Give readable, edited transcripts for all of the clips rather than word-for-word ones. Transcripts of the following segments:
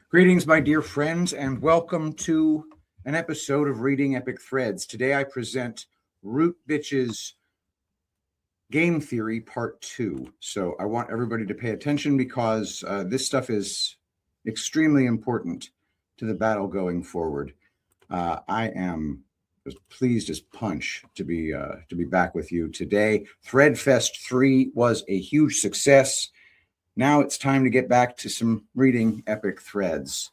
Greetings, my dear friends, and welcome to an episode of Reading Epic Threads. Today I present Rootbitch's Game Theory Part 2. So I want everybody to pay attention because this stuff is extremely important to the battle going forward. I am as pleased as punch to be back with you today. Threadfest 3 was a huge success. Now it's time to get back to some reading epic threads.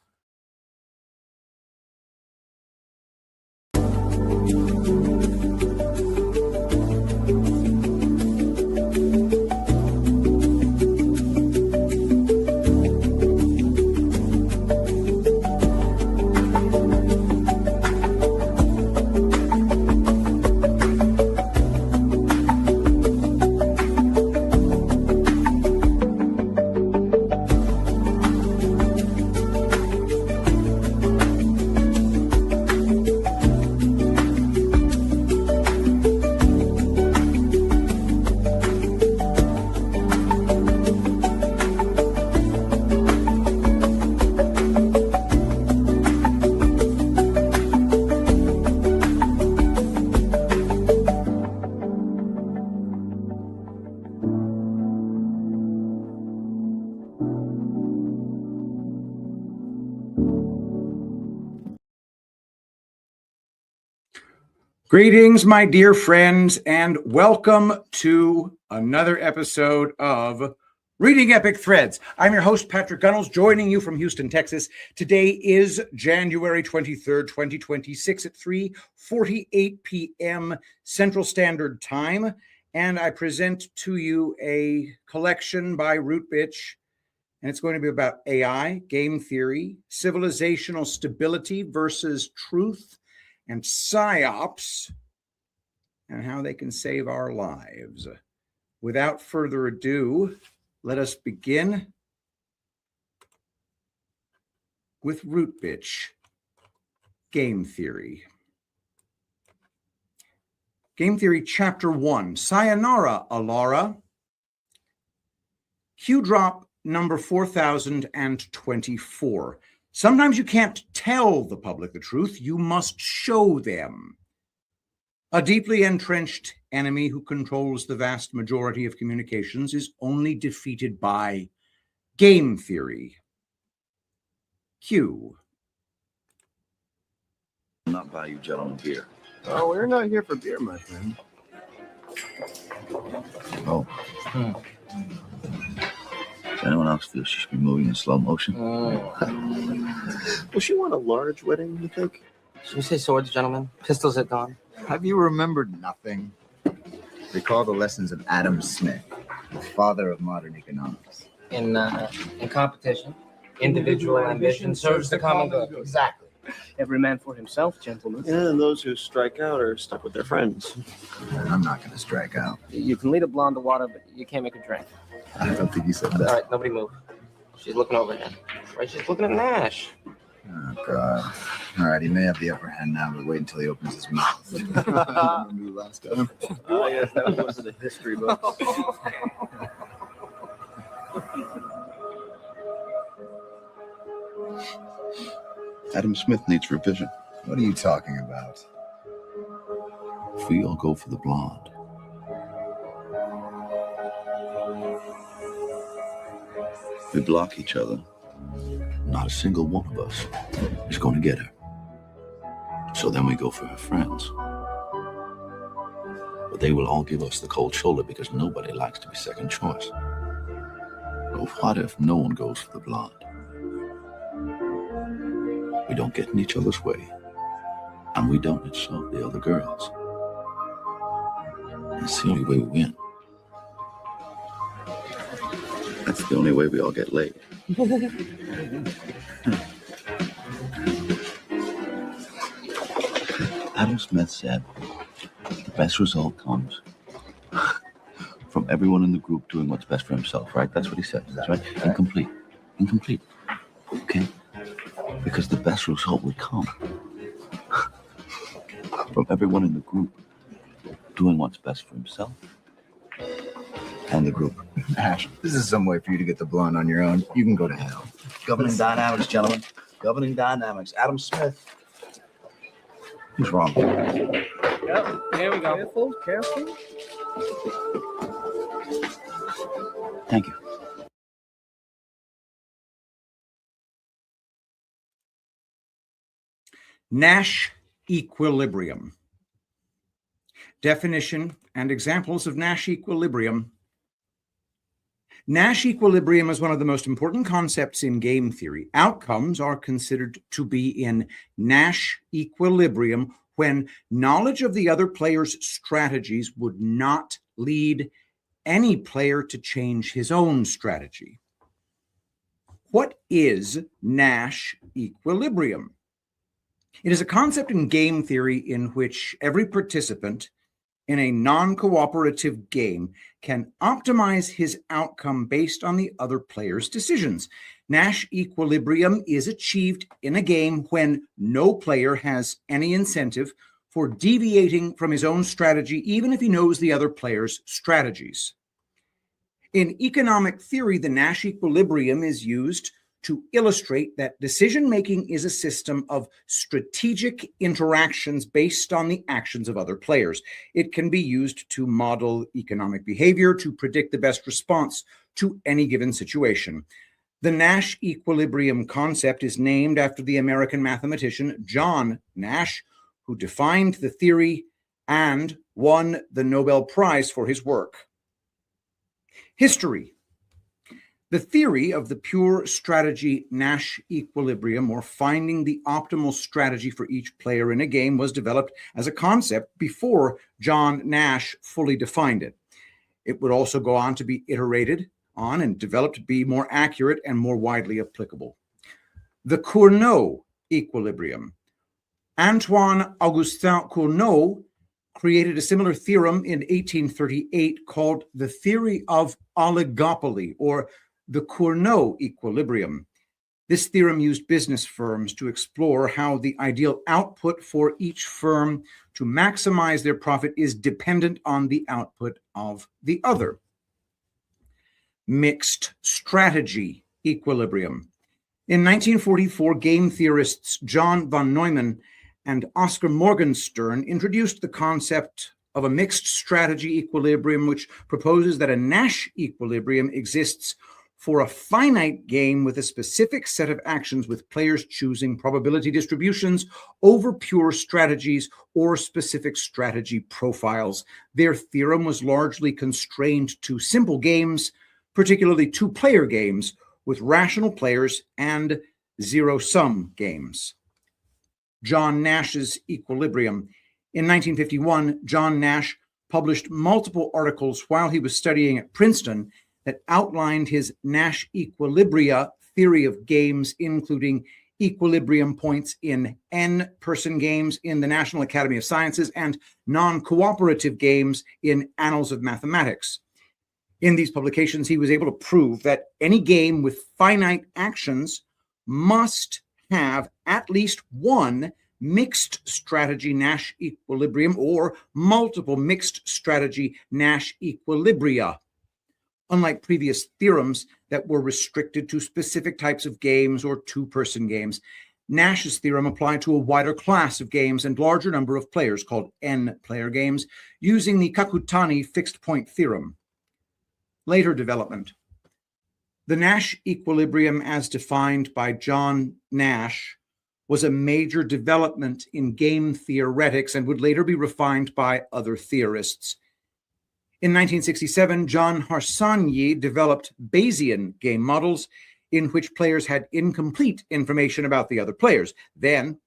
Greetings, my dear friends, and welcome to another episode of Reading Epic Threads. I'm your host, Patrick Gunnels, joining you from Houston, Texas. Today is January 23rd, 2026 at 3:48 p.m. Central Standard Time, and I present to you a collection by Rootbitch, and it's going to be about AI, game theory, civilizational stability versus truth, and psyops, and how they can save our lives. Without further ado, let us begin with Rootbitch, Game Theory. Game Theory Chapter 1, Sayonara, Alara. Q drop number 4024. Sometimes you can't tell the public the truth, you must show them. A deeply entrenched enemy who controls the vast majority of communications is only defeated by game theory. Q. I'll not buy you gentlemen beer. Oh, we're not here for beer, my friend. Oh. Does anyone else feel she should be moving in slow motion? Will she want a large wedding, you think? Should we say swords, gentlemen? Pistols at dawn? Have you remembered nothing? Recall the lessons of Adam Smith, the father of modern economics. In competition, individual ambition serves the common good. Exactly. Every man for himself, gentlemen. Yeah, and those who strike out are stuck with their friends. I'm not going to strike out. You can lead a blonde to water, but you can't make her drink. I don't think you said All that. right, nobody move. She's looking over him. Right, she's looking at Nash. Oh, God. All right, he may have the upper hand now, but wait until he opens his mouth. Remember the last time? Oh, yes, that was in the history books. Adam Smith needs revision. What are you talking about? If we all go for the blonde, we block each other. Not a single one of us is going to get her. So then we go for her friends. But they will all give us the cold shoulder because nobody likes to be second choice. But what if no one goes for the blonde? We don't get in each other's way, and we don't insult the other girls. That's the only way we win. That's the only way we all get laid. Adam Smith said the best result comes from everyone in the group doing what's best for himself, right? That's what he said. That's right. Incomplete. Okay? Because the best result would come from everyone in the group doing what's best for himself and the group. Ash, this is some way for you to get the blonde on your own. You can go to hell. Governing dynamics, gentlemen. Governing dynamics. Adam Smith. Who's wrong? Yep. Here we go. Careful, careful. Thank you. Nash equilibrium. Definition and examples of Nash equilibrium. Nash equilibrium is one of the most important concepts in game theory. Outcomes are considered to be in Nash equilibrium when knowledge of the other player's strategies would not lead any player to change his own strategy. What is Nash equilibrium? It is a concept in game theory in which every participant in a non-cooperative game can optimize his outcome based on the other player's decisions. Nash equilibrium is achieved in a game when no player has any incentive for deviating from his own strategy, even if he knows the other player's strategies. In economic theory, the Nash equilibrium is used to illustrate that decision-making is a system of strategic interactions based on the actions of other players. It can be used to model economic behavior to predict the best response to any given situation. The Nash equilibrium concept is named after the American mathematician John Nash, who defined the theory and won the Nobel Prize for his work. History. The theory of the pure strategy Nash equilibrium, or finding the optimal strategy for each player in a game, was developed as a concept before John Nash fully defined it. It would also go on to be iterated on and developed to be more accurate and more widely applicable. The Cournot equilibrium. Antoine Augustin Cournot created a similar theorem in 1838 called the theory of oligopoly, or the Cournot equilibrium. This theorem used business firms to explore how the ideal output for each firm to maximize their profit is dependent on the output of the other. Mixed strategy equilibrium. In 1944, game theorists John von Neumann and Oscar Morgenstern introduced the concept of a mixed strategy equilibrium, which proposes that a Nash equilibrium exists for a finite game with a specific set of actions, with players choosing probability distributions over pure strategies or specific strategy profiles. Their theorem was largely constrained to simple games, particularly two-player games with rational players and zero-sum games. John Nash's equilibrium. In 1951, John Nash published multiple articles while he was studying at Princeton that outlined his Nash equilibria theory of games, including equilibrium points in N-person games in the National Academy of Sciences and non-cooperative games in Annals of Mathematics. In these publications, he was able to prove that any game with finite actions must have at least one mixed strategy Nash equilibrium or multiple mixed strategy Nash equilibria. Unlike previous theorems that were restricted to specific types of games or two-person games, Nash's theorem applied to a wider class of games and larger number of players, called N-player games, using the Kakutani fixed-point theorem. Later development. The Nash equilibrium, as defined by John Nash, was a major development in game theoretics and would later be refined by other theorists. In 1967, John Harsanyi developed Bayesian game models in which players had incomplete information about the other players. Then,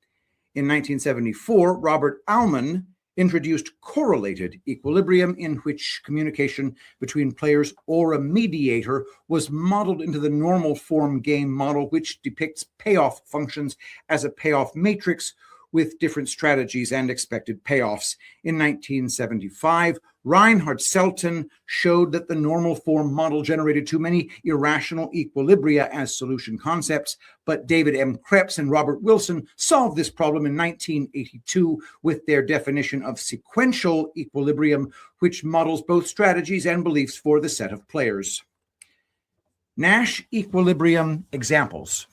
in 1974, Robert Aumann introduced correlated equilibrium, in which communication between players or a mediator was modeled into the normal form game model, which depicts payoff functions as a payoff matrix with different strategies and expected payoffs. In 1975, Reinhard Selten showed that the normal form model generated too many irrational equilibria as solution concepts, but David M. Krebs and Robert Wilson solved this problem in 1982 with their definition of sequential equilibrium, which models both strategies and beliefs for the set of players. Nash equilibrium examples.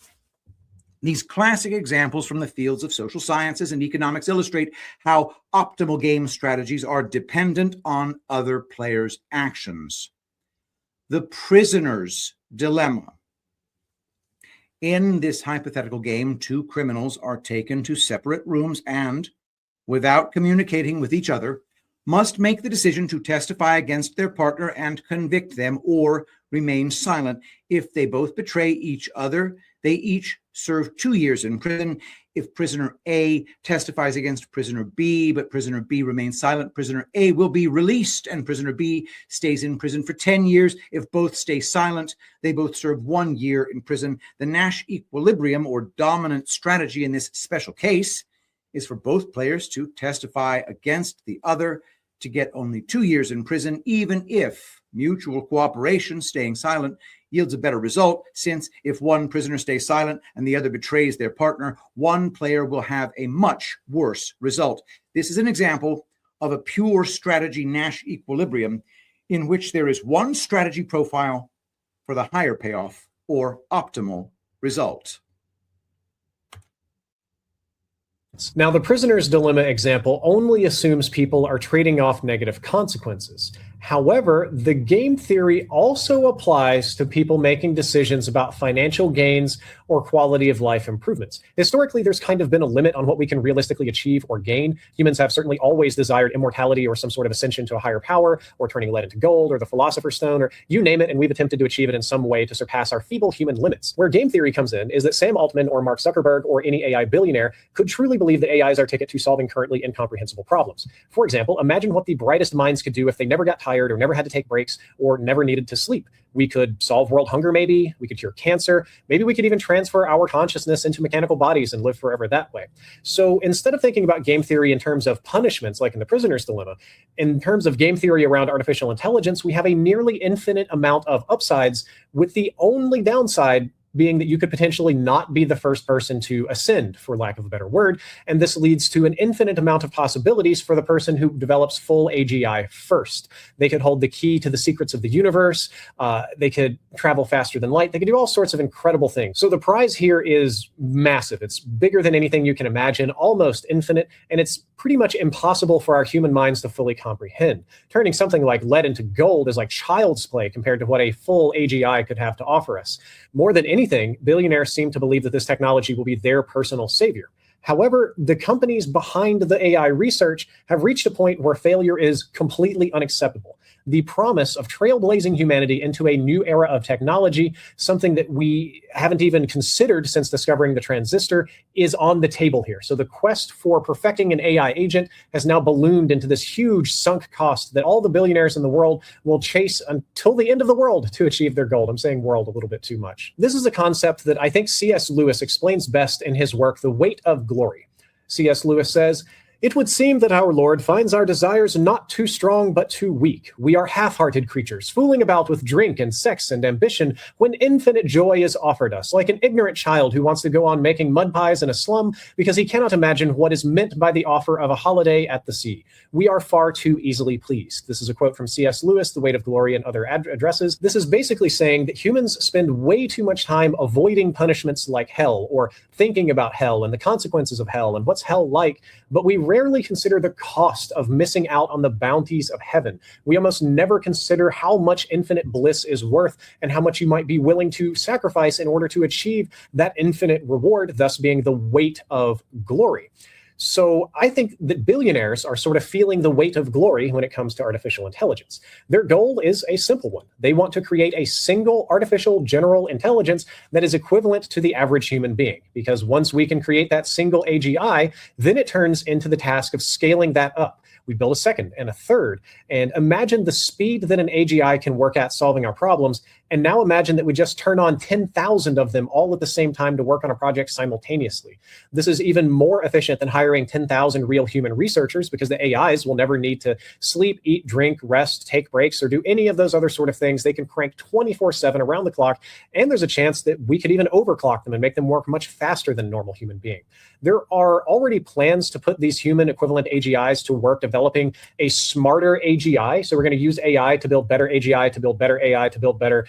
These classic examples from the fields of social sciences and economics illustrate how optimal game strategies are dependent on other players' actions. The prisoner's dilemma. In this hypothetical game, two criminals are taken to separate rooms and, without communicating with each other, must make the decision to testify against their partner and convict them or remain silent. If they both betray each other, they each serve 2 years in prison. If prisoner A testifies against prisoner B, but prisoner B remains silent, prisoner A will be released and prisoner B stays in prison for 10 years. If both stay silent, they both serve 1 year in prison. The Nash equilibrium, or dominant strategy in this special case, is for both players to testify against the other to get only 2 years in prison, even if mutual cooperation, staying silent, yields a better result, since if one prisoner stays silent and the other betrays their partner, one player will have a much worse result. This is an example of a pure strategy Nash equilibrium in which there is one strategy profile for the higher payoff or optimal result. Now, the prisoner's dilemma example only assumes people are trading off negative consequences. However, the game theory also applies to people making decisions about financial gains or quality of life improvements. Historically, there's kind of been a limit on what we can realistically achieve or gain. Humans have certainly always desired immortality or some sort of ascension to a higher power, or turning lead into gold, or the Philosopher's Stone, or you name it, and we've attempted to achieve it in some way to surpass our feeble human limits. Where game theory comes in is that Sam Altman or Mark Zuckerberg or any AI billionaire could truly believe that AI is our ticket to solving currently incomprehensible problems. For example, imagine what the brightest minds could do if they never got tired or never had to take breaks or never needed to sleep. We could solve world hunger, maybe. We could cure cancer. Maybe we could even transfer our consciousness into mechanical bodies and live forever that way. So instead of thinking about game theory in terms of punishments, like in the prisoner's dilemma, in terms of game theory around artificial intelligence, we have a nearly infinite amount of upsides, with the only downside being that you could potentially not be the first person to ascend, for lack of a better word. And this leads to an infinite amount of possibilities for the person who develops full AGI first. They could hold the key to the secrets of the universe. They could travel faster than light. They could do all sorts of incredible things. So the prize here is massive. It's bigger than anything you can imagine, almost infinite, and it's pretty much impossible for our human minds to fully comprehend. Turning something like lead into gold is like child's play compared to what a full AGI could have to offer us. More than anything, billionaires seem to believe that this technology will be their personal savior. However, the companies behind the AI research have reached a point where failure is completely unacceptable. The promise of trailblazing humanity into a new era of technology, something that we haven't even considered since discovering the transistor, is on the table here. So the quest for perfecting an AI agent has now ballooned into this huge sunk cost that all the billionaires in the world will chase until the end of the world to achieve their goal. I'm saying world a little bit too much. This is a concept that I think C.S. Lewis explains best in his work, The Weight of Glory. C.S. Lewis says, "It would seem that our Lord finds our desires not too strong but too weak. We are half-hearted creatures, fooling about with drink and sex and ambition when infinite joy is offered us, like an ignorant child who wants to go on making mud pies in a slum because he cannot imagine what is meant by the offer of a holiday at the sea. We are far too easily pleased." This is a quote from C.S. Lewis, The Weight of Glory, and other addresses. This is basically saying that humans spend way too much time avoiding punishments like hell, or thinking about hell and the consequences of hell and what's hell like, but we rarely consider the cost of missing out on the bounties of heaven. We almost never consider how much infinite bliss is worth and how much you might be willing to sacrifice in order to achieve that infinite reward, thus being the weight of glory. So I think that billionaires are sort of feeling the weight of glory when it comes to artificial intelligence. Their goal is a simple one. They want to create a single artificial general intelligence that is equivalent to the average human being. Because once we can create that single AGI, then it turns into the task of scaling that up. We build a second and a third. And imagine the speed that an AGI can work at solving our problems. And now imagine that we just turn on 10,000 of them all at the same time to work on a project simultaneously. This is even more efficient than hiring 10,000 real human researchers, because the AIs will never need to sleep, eat, drink, rest, take breaks, or do any of those other sort of things. They can crank 24/7 around the clock. And there's a chance that we could even overclock them and make them work much faster than a normal human being. There are already plans to put these human equivalent AGIs to work developing a smarter AGI. So we're going to use AI to build better AGI, to build better AI, to build better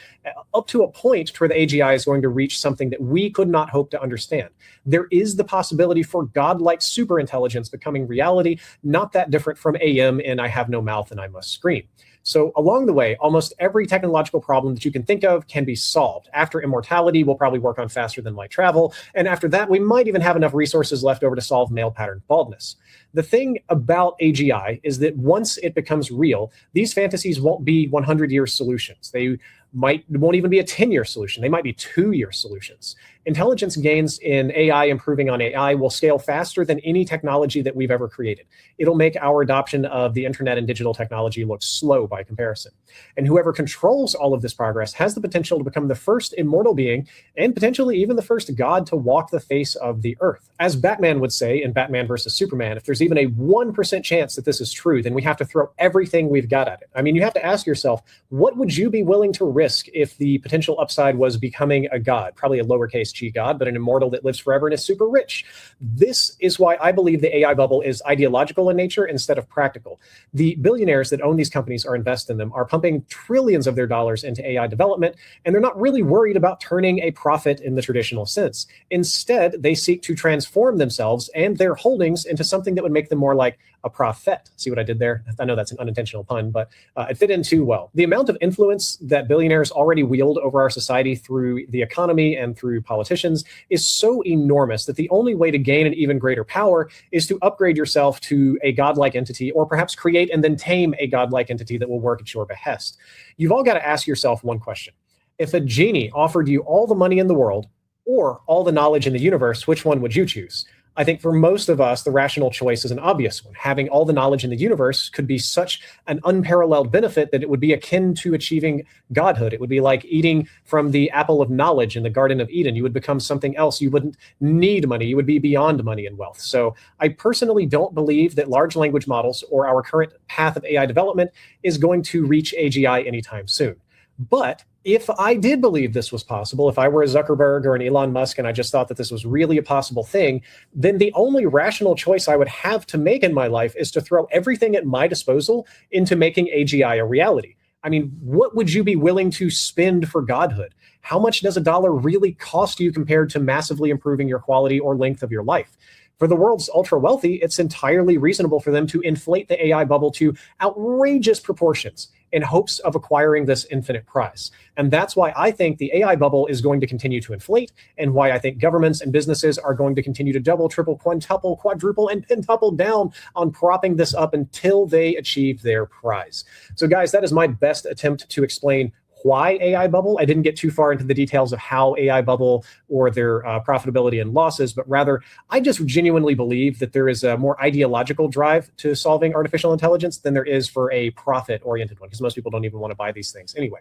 up to a point where the AGI is going to reach something that we could not hope to understand. There is the possibility for godlike superintelligence becoming reality, not that different from AM in I have no mouth and I must scream. So along the way, almost every technological problem that you can think of can be solved. After immortality, we'll probably work on faster than light travel. And after that, we might even have enough resources left over to solve male pattern baldness. The thing about AGI is that once it becomes real, these fantasies won't be 100-year solutions. They won't even be a 10-year solution. They might be 2-year solutions. Intelligence gains in AI improving on AI will scale faster than any technology that we've ever created. It'll make our adoption of the internet and digital technology look slow by comparison. And whoever controls all of this progress has the potential to become the first immortal being and potentially even the first god to walk the face of the earth. As Batman would say in Batman versus Superman, if there's even a 1% chance that this is true, then we have to throw everything we've got at it. I mean, you have to ask yourself, what would you be willing to risk if the potential upside was becoming a god? Probably a lowercase g god, but an immortal that lives forever and is super rich. This is why I believe the AI bubble is ideological in nature instead of practical. The billionaires that own these companies or invest in them are pumping trillions of their dollars into AI development, and they're not really worried about turning a profit in the traditional sense. Instead, they seek to transform themselves and their holdings into something that would make them more like a prophet. See what I did there? I know that's an unintentional pun, but it fit in too well. The amount of influence that billionaires already wield over our society through the economy and through politicians is so enormous that the only way to gain an even greater power is to upgrade yourself to a godlike entity, or perhaps create and then tame a godlike entity that will work at your behest. You've all got to ask yourself one question. If a genie offered you all the money in the world or all the knowledge in the universe, which one would you choose? I think for most of us, the rational choice is an obvious one. Having all the knowledge in the universe could be such an unparalleled benefit that it would be akin to achieving godhood. It would be like eating from the apple of knowledge in the Garden of Eden. You would become something else. You wouldn't need money. You would be beyond money and wealth. So I personally don't believe that large language models or our current path of AI development is going to reach AGI anytime soon. But if I did believe this was possible, if I were a Zuckerberg or an Elon Musk and I just thought that this was really a possible thing, then the only rational choice I would have to make in my life is to throw everything at my disposal into making AGI a reality. I mean, what would you be willing to spend for godhood? How much does a dollar really cost you compared to massively improving your quality or length of your life? For the world's ultra wealthy, it's entirely reasonable for them to inflate the AI bubble to outrageous proportions in hopes of acquiring this infinite prize. And that's why I think the AI bubble is going to continue to inflate, and why I think governments and businesses are going to continue to double, triple, quintuple, quadruple, and pentuple down on propping this up until they achieve their prize. So guys, that is my best attempt to explain why AI bubble. I didn't get too far into the details of how AI bubble or their profitability and losses, but rather I just genuinely believe that there is a more ideological drive to solving artificial intelligence than there is for a profit-oriented one, because most people don't even want to buy these things anyway.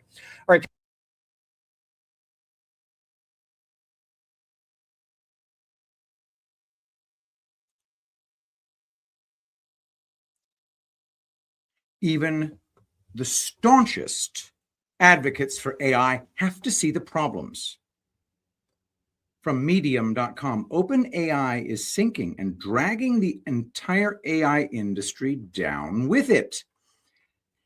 All right. Even the staunchest advocates for AI have to see the problems. From medium.com, OpenAI is sinking and dragging the entire AI industry down with it.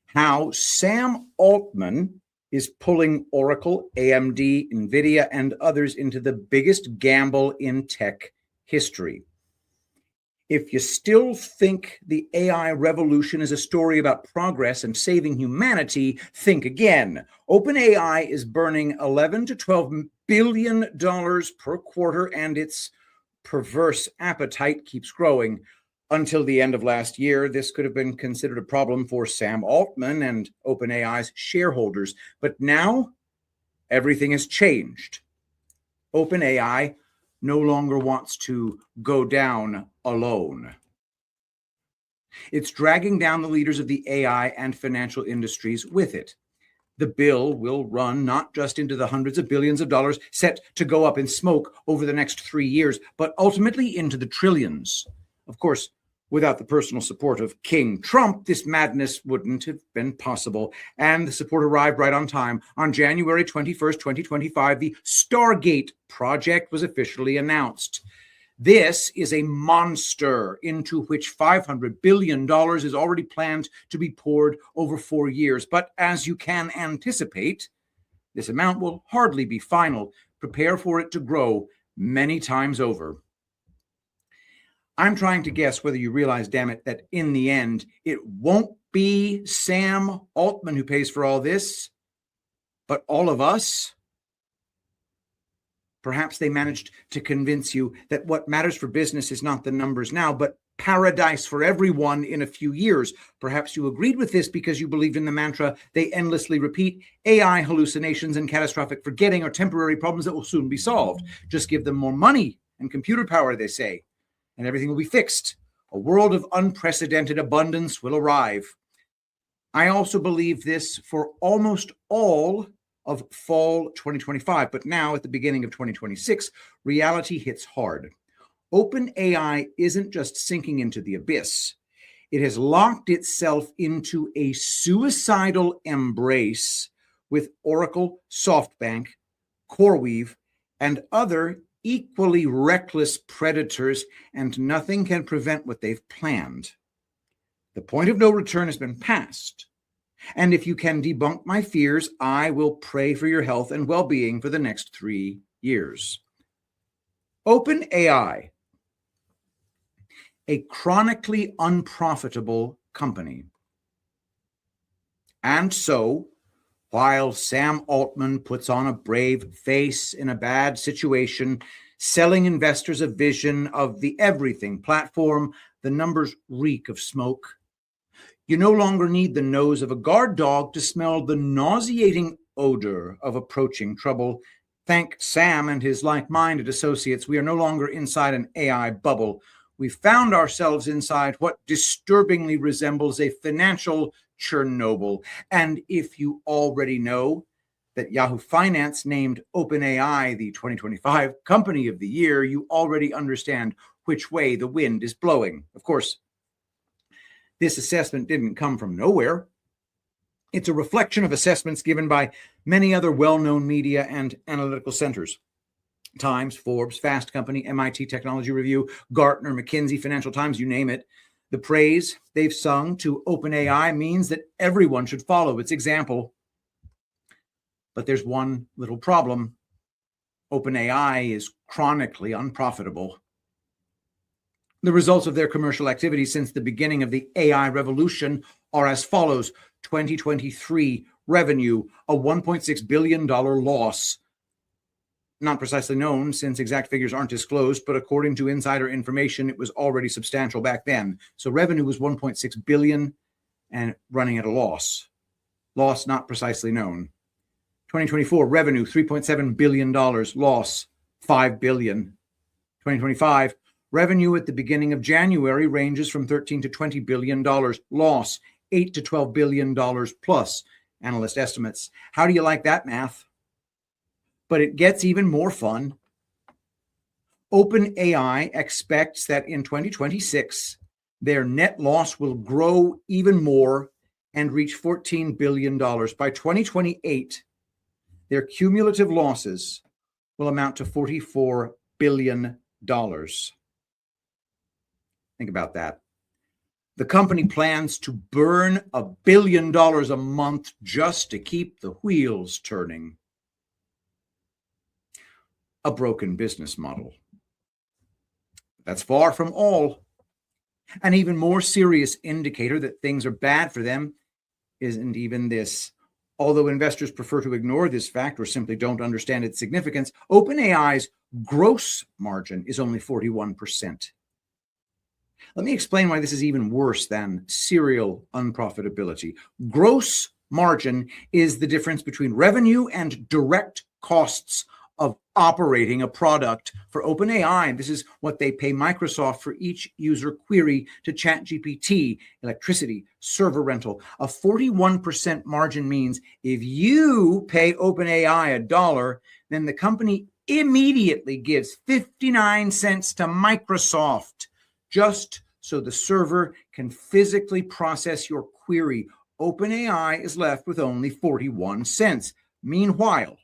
How Sam Altman is pulling Oracle, AMD, NVIDIA, and others into the biggest gamble in tech history. If you still think the AI revolution is a story about progress and saving humanity, think again. OpenAI is burning $11 to $12 billion per quarter, and its perverse appetite keeps growing. Until the end of last year, this could have been considered a problem for Sam Altman and OpenAI's shareholders. But now, everything has changed. OpenAI no longer wants to go down alone. It's dragging down the leaders of the AI and financial industries with it. The bill will run not just into the hundreds of billions of dollars set to go up in smoke over the next 3 years, but ultimately into the trillions. Of course, without the personal support of King Trump, this madness wouldn't have been possible. And the support arrived right on time. On January 21st, 2025, the Stargate project was officially announced. This is a monster into which $500 billion is already planned to be poured over 4 years. But as you can anticipate, This amount will hardly be final. Prepare for it to grow many times over. I'm trying to guess whether you realize, damn it, that in the end, it won't be Sam Altman who pays for all this, but all of us. Perhaps they managed to convince you that what matters for business is not the numbers now, but paradise for everyone in a few years. Perhaps you agreed with this because you believed in the mantra they endlessly repeat: AI hallucinations and catastrophic forgetting are temporary problems that will soon be solved. Just give them more money and computer power, they say, and everything will be fixed. A world of unprecedented abundance will arrive. I also believe this for almost all of fall 2025, but now at the beginning of 2026, reality hits hard. OpenAI isn't just sinking into the abyss. It has locked itself into a suicidal embrace with Oracle, SoftBank, CoreWeave, and other equally reckless predators, and nothing can prevent what they've planned. The point of no return has been passed. And if you can debunk my fears, I will pray for your health and well-being for the next 3 years. OpenAI, a chronically unprofitable company. And so, while Sam Altman puts on a brave face in a bad situation, selling investors a vision of the everything platform, the numbers reek of smoke. You no longer need the nose of a guard dog to smell the nauseating odor of approaching trouble. Thank Sam and his like-minded associates, we are no longer inside an AI bubble. We found ourselves inside what disturbingly resembles a financial Chernobyl. And if you already know that Yahoo Finance named OpenAI the 2025 Company of the Year, you already understand which way the wind is blowing. Of course, this assessment didn't come from nowhere. It's a reflection of assessments given by many other well-known media and analytical centers. Times, Forbes, Fast Company, MIT Technology Review, Gartner, McKinsey, Financial Times, you name it. The praise they've sung to OpenAI means that everyone should follow its example. But there's one little problem. OpenAI is chronically unprofitable. The results of their commercial activity since the beginning of the AI revolution are as follows. 2023 revenue, a $1.6 billion loss. Not precisely known since exact figures aren't disclosed, but according to insider information, it was already substantial back then. So revenue was 1.6 billion and running at a loss. Loss not precisely known. 2024 revenue, $3.7 billion, loss, $5 billion. 2025 revenue at the beginning of January ranges from $13 to $20 billion, loss, $8 to $12 billion plus, analyst estimates. How do you like that math? But it gets even more fun. OpenAI expects that in 2026, their net loss will grow even more and reach $14 billion. By 2028, their cumulative losses will amount to $44 billion. Think about that. The company plans to burn $1 billion a month just to keep the wheels turning. A broken business model. That's far from all. An even more serious indicator that things are bad for them isn't even this. Although investors prefer to ignore this fact or simply don't understand its significance, OpenAI's gross margin is only 41%. Let me explain why this is even worse than serial unprofitability. Gross margin is the difference between revenue and direct costs of operating a product. For OpenAI, this is what they pay Microsoft for each user query to ChatGPT, electricity, server rental. A 41% margin means if you pay OpenAI $1, then the company immediately gives 59 cents to Microsoft just so the server can physically process your query. OpenAI is left with only 41 cents. Meanwhile,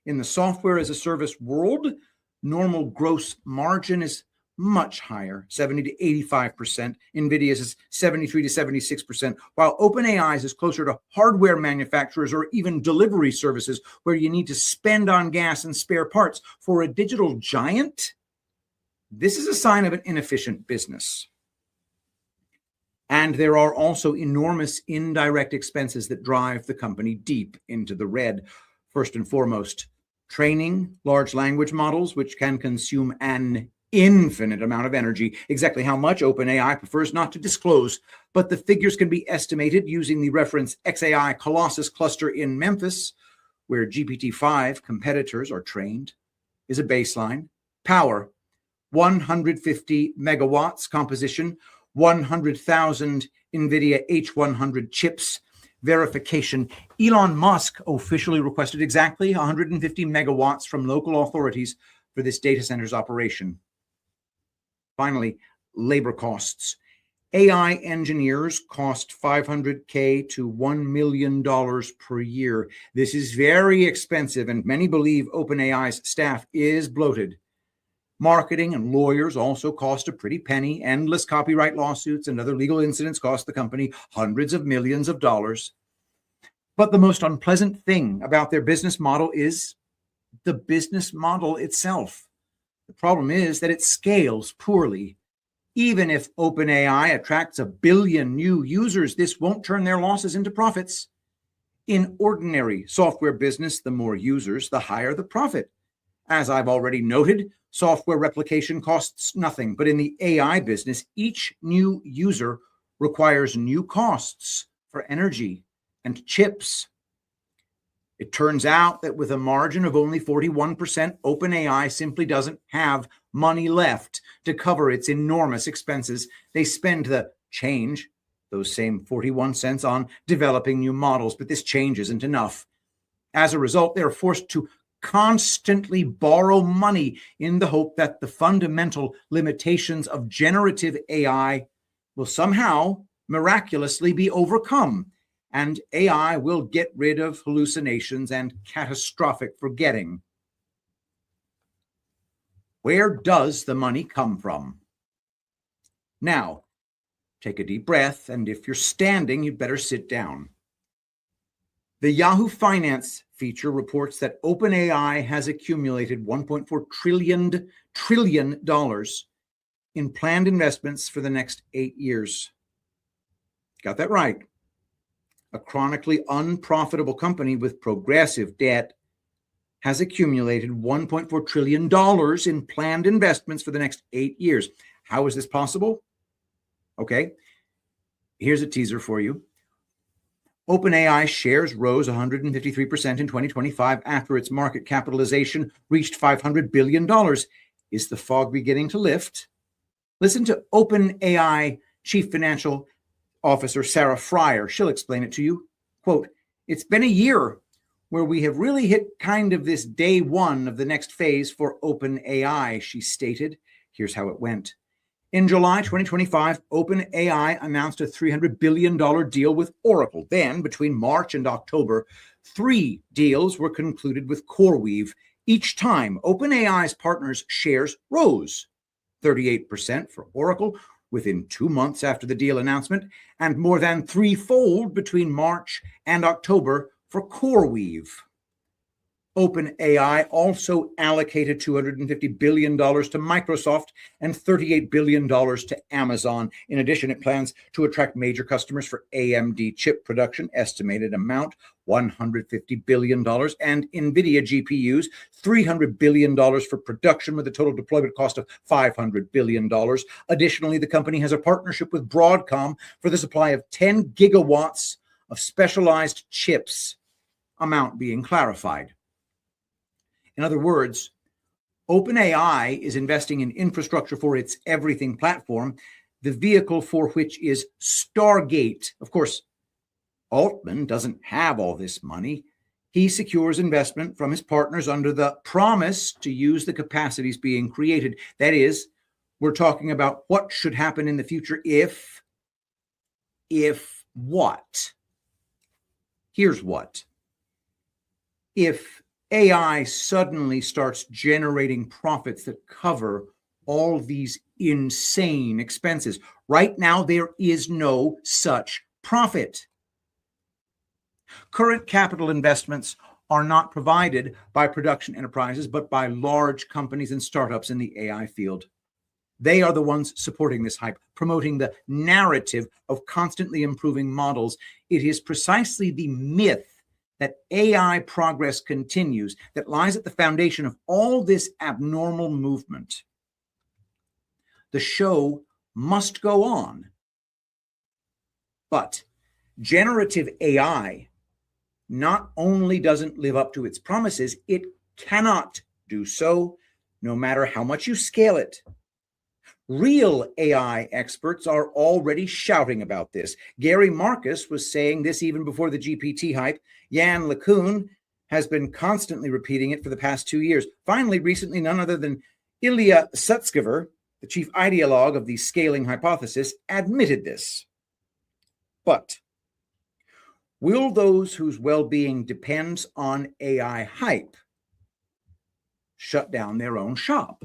in the software as a service world, normal gross margin is much higher, 70 to 85%. NVIDIA's is 73 to 76%, while OpenAI's is closer to hardware manufacturers or even delivery services where you need to spend on gas and spare parts. For a digital giant, this is a sign of an inefficient business. And there are also enormous indirect expenses that drive the company deep into the red. First and foremost, training large language models, which can consume an infinite amount of energy. Exactly how much OpenAI prefers not to disclose, but the figures can be estimated using the reference XAI Colossus cluster in Memphis, where GPT-5 competitors are trained, is a baseline. Power, 150 megawatts. Composition, 100,000 NVIDIA H100 chips. Verification, Elon Musk officially requested exactly 150 megawatts from local authorities for this data center's operation. Finally, labor costs. AI engineers cost $500K to $1 million per year. This is very expensive, and many believe OpenAI's staff is bloated. Marketing and lawyers also cost a pretty penny. Endless copyright lawsuits and other legal incidents cost the company hundreds of millions of dollars. But the most unpleasant thing about their business model is the business model itself. The problem is that it scales poorly. Even if OpenAI attracts 1 billion new users, this won't turn their losses into profits. In ordinary software business, the more users, the higher the profit. As I've already noted, software replication costs nothing, but in the AI business, each new user requires new costs for energy and chips. It turns out that with a margin of only 41%, OpenAI simply doesn't have money left to cover its enormous expenses. They spend the change, those same 41 cents, on developing new models, but this change isn't enough. As a result, they're forced to constantly borrow money in the hope that the fundamental limitations of generative AI will somehow miraculously be overcome, and AI will get rid of hallucinations and catastrophic forgetting. Where does the money come from? Now, take a deep breath, and if you're standing, you'd better sit down. The Yahoo Finance feature reports that OpenAI has accumulated $1.4 trillion in planned investments for the next 8 years. Got that right. A chronically unprofitable company with progressive debt has accumulated $1.4 trillion in planned investments for the next 8 years. How is this possible? Okay, here's a teaser for you. OpenAI shares rose 153% in 2025 after its market capitalization reached $500 billion. Is the fog beginning to lift? Listen to OpenAI Chief Financial Officer Sarah Fryer. She'll explain it to you. Quote, "It's been a year where we have really hit kind of this day one of the next phase for OpenAI," she stated. Here's how it went. In July 2025, OpenAI announced a $300 billion deal with Oracle. Then, between March and October, 3 deals were concluded with CoreWeave. Each time, OpenAI's partners' shares rose 38% for Oracle within 2 months after the deal announcement, and more than threefold between March and October for CoreWeave. OpenAI also allocated $250 billion to Microsoft and $38 billion to Amazon. In addition, it plans to attract major customers for AMD chip production, estimated amount $150 billion, and NVIDIA GPUs, $300 billion for production with a total deployment cost of $500 billion. Additionally, the company has a partnership with Broadcom for the supply of 10 gigawatts of specialized chips, amount being clarified. In other words, OpenAI is investing in infrastructure for its everything platform, the vehicle for which is Stargate. Of course, Altman doesn't have all this money. He secures investment from his partners under the promise to use the capacities being created. That is, we're talking about what should happen in the future if what? Here's what. If AI suddenly starts generating profits that cover all these insane expenses. Right now, there is no such profit. Current capital investments are not provided by production enterprises, but by large companies and startups in the AI field. They are the ones supporting this hype, promoting the narrative of constantly improving models. It is precisely the myth that AI progress continues that lies at the foundation of all this abnormal movement. The show must go on. But generative AI not only doesn't live up to its promises, it cannot do so, no matter how much you scale it. Real AI experts are already shouting about this. Gary Marcus was saying this even before the GPT hype. Jan LeCun has been constantly repeating it for the past 2 years. Finally, recently, none other than Ilya Sutskever, the chief ideologue of the scaling hypothesis, admitted this. But will those whose well-being depends on AI hype shut down their own shop?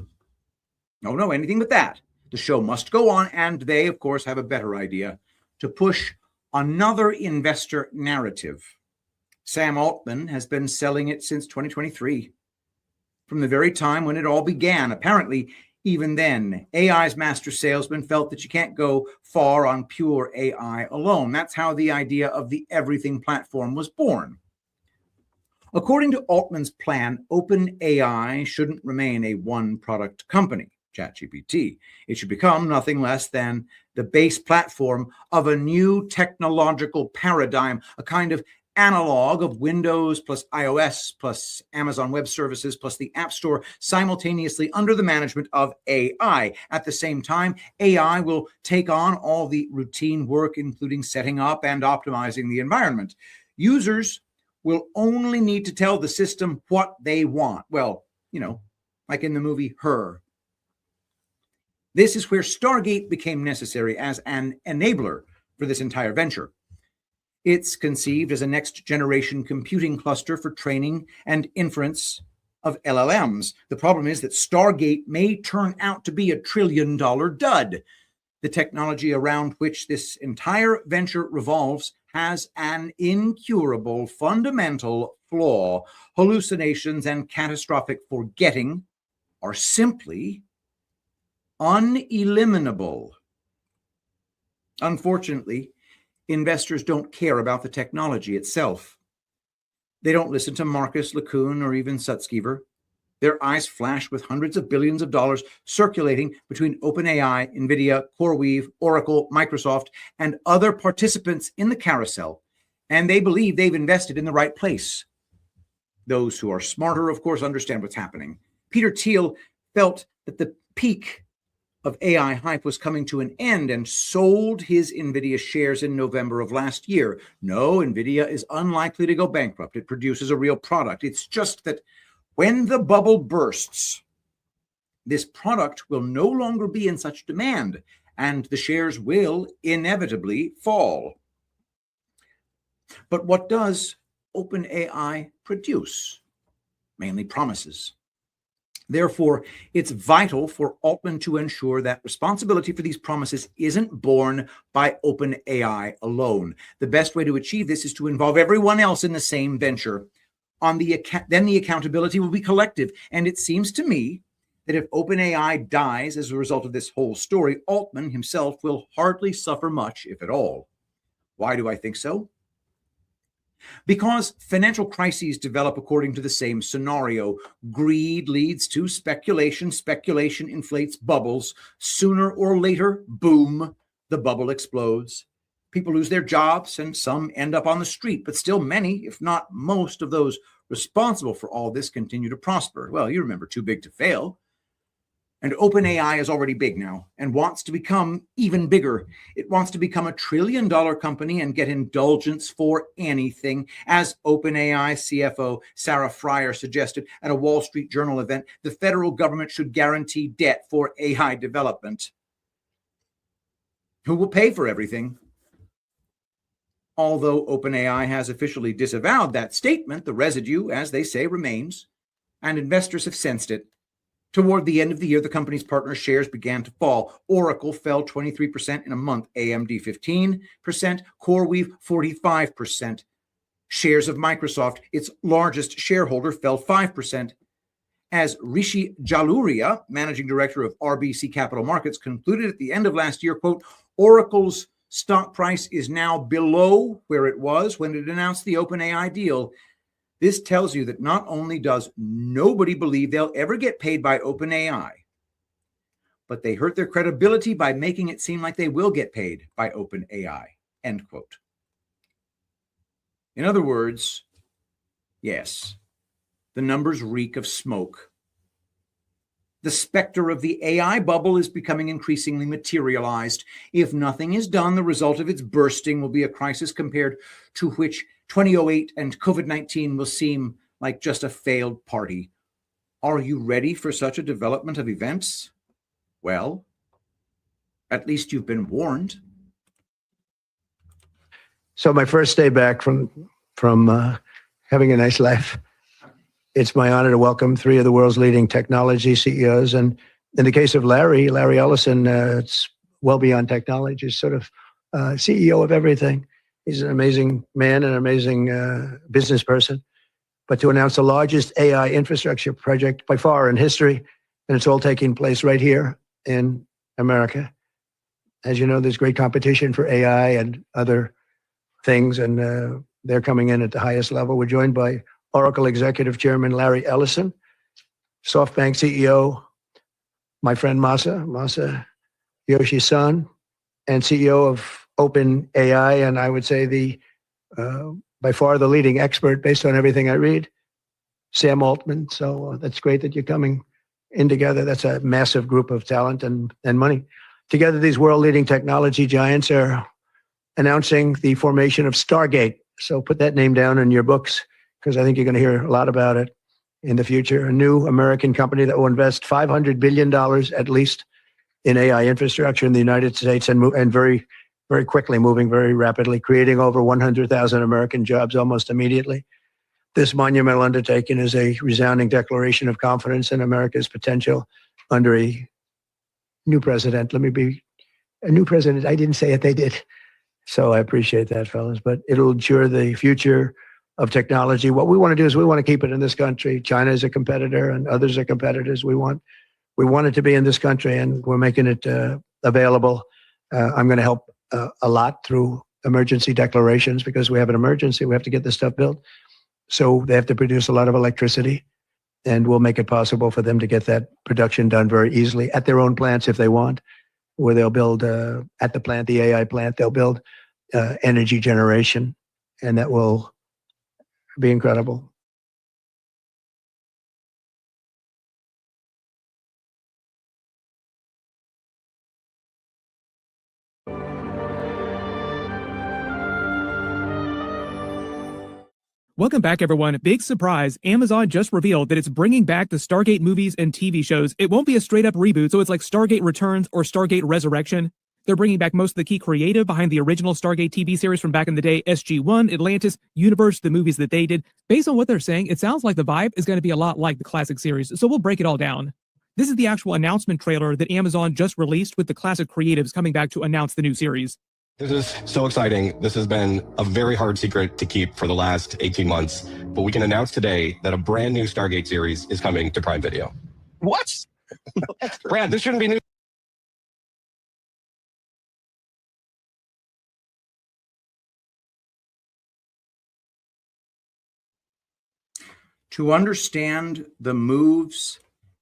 No, anything but that. The show must go on, and they, of course, have a better idea to push another investor narrative. Sam Altman has been selling it since 2023, from the very time when it all began. Apparently, even then, AI's master salesman felt that you can't go far on pure AI alone. That's how the idea of the everything platform was born. According to Altman's plan, OpenAI shouldn't remain a one-product company, ChatGPT. It should become nothing less than the base platform of a new technological paradigm, a kind of analog of Windows plus iOS plus Amazon Web Services plus the App Store simultaneously under the management of AI. At the same time, AI will take on all the routine work, including setting up and optimizing the environment. Users will only need to tell the system what they want. Well, like in the movie Her. This is where Stargate became necessary as an enabler for this entire venture. It's conceived as a next-generation computing cluster for training and inference of LLMs. The problem is that Stargate may turn out to be a trillion-dollar dud. The technology around which this entire venture revolves has an incurable fundamental flaw. Hallucinations and catastrophic forgetting are simply uneliminable. Unfortunately, investors don't care about the technology itself. They don't listen to Marcus, LeCun, or even Sutskever. Their eyes flash with hundreds of billions of dollars circulating between OpenAI, NVIDIA, CoreWeave, Oracle, Microsoft, and other participants in the carousel, and they believe they've invested in the right place. Those who are smarter, of course, understand what's happening. Peter Thiel felt that the peak of AI hype was coming to an end and sold his NVIDIA shares in November of last year. No, NVIDIA is unlikely to go bankrupt. It produces a real product. It's just that when the bubble bursts, this product will no longer be in such demand, and the shares will inevitably fall. But what does OpenAI produce? Mainly promises. Therefore, it's vital for Altman to ensure that responsibility for these promises isn't borne by OpenAI alone. The best way to achieve this is to involve everyone else in the same venture. Then the accountability will be collective. And it seems to me that if OpenAI dies as a result of this whole story, Altman himself will hardly suffer much, if at all. Why do I think so? Because financial crises develop according to the same scenario. Greed leads to speculation. Speculation inflates bubbles. Sooner or later, boom, the bubble explodes. People lose their jobs and some end up on the street, but still many, if not most of those responsible for all this continue to prosper. Well, you remember Too Big to Fail. And OpenAI is already big now and wants to become even bigger. It wants to become a $1 trillion company and get indulgence for anything. As OpenAI CFO Sarah Fryer suggested at a Wall Street Journal event, the federal government should guarantee debt for AI development. Who will pay for everything? Although OpenAI has officially disavowed that statement, the residue, as they say, remains, and investors have sensed it. Toward the end of the year, the company's partner shares began to fall. Oracle fell 23% in a month, AMD 15%, CoreWeave 45%. Shares of Microsoft, its largest shareholder, fell 5%. As Rishi Jaluria, managing director of RBC Capital Markets, concluded at the end of last year, quote, Oracle's stock price is now below where it was when it announced the OpenAI deal. This tells you that not only does nobody believe they'll ever get paid by OpenAI, but they hurt their credibility by making it seem like they will get paid by OpenAI, end quote. In other words, yes, the numbers reek of smoke. The specter of the AI bubble is becoming increasingly materialized. If nothing is done, the result of its bursting will be a crisis compared to which 2008 and COVID-19 will seem like just a failed party. Are you ready for such a development of events? Well, at least you've been warned. So my first day back from having a nice life, it's my honor to welcome three of the world's leading technology CEOs. And in the case of Larry Ellison, it's well beyond technology. He's sort of CEO of everything. He's an amazing man, an amazing business person. But to announce the largest AI infrastructure project by far in history, and it's all taking place right here in America. As you know, there's great competition for AI and other things, and they're coming in at the highest level. We're joined by Oracle Executive Chairman Larry Ellison, SoftBank CEO, my friend Masa Yoshi-san, and CEO of OpenAI, and I would say by far the leading expert based on everything I read, Sam Altman. So that's great that you're coming in together. That's a massive group of talent and money. Together, these world-leading technology giants are announcing the formation of Stargate. So put that name down in your books, because I think you're going to hear a lot about it in the future. A new American company that will invest $500 billion at least in AI infrastructure in the United States, and very, very quickly, moving very rapidly, creating over 100,000 American jobs almost immediately. This monumental undertaking is a resounding declaration of confidence in America's potential under a new president. Let me be a new president. I didn't say it, they did. So I appreciate that, fellas. But it'll ensure the future of technology. What we want to do is we want to keep it in this country. China is a competitor and others are competitors. We want it to be in this country, and we're making it available. I'm going to help a lot through emergency declarations, because we have an emergency. We have to get this stuff built. So they have to produce a lot of electricity, and we'll make it possible for them to get that production done very easily at their own plants if they want, where they'll build at the plant, the AI plant, they'll build energy generation, and that will be incredible. Welcome back, everyone. Big surprise. Amazon just revealed that it's bringing back the Stargate movies and TV shows. It won't be a straight-up reboot, so it's like Stargate Returns or Stargate Resurrection. They're bringing back most of the key creative behind the original Stargate TV series from back in the day, SG-1, Atlantis, Universe, the movies that they did. Based on what they're saying, it sounds like the vibe is going to be a lot like the classic series, so we'll break it all down. This is the actual announcement trailer that Amazon just released, with the classic creatives coming back to announce the new series. This is so exciting. This has been a very hard secret to keep for the last 18 months, but we can announce today that a brand new Stargate series is coming to Prime Video. What? Brad, this shouldn't be new. To understand the moves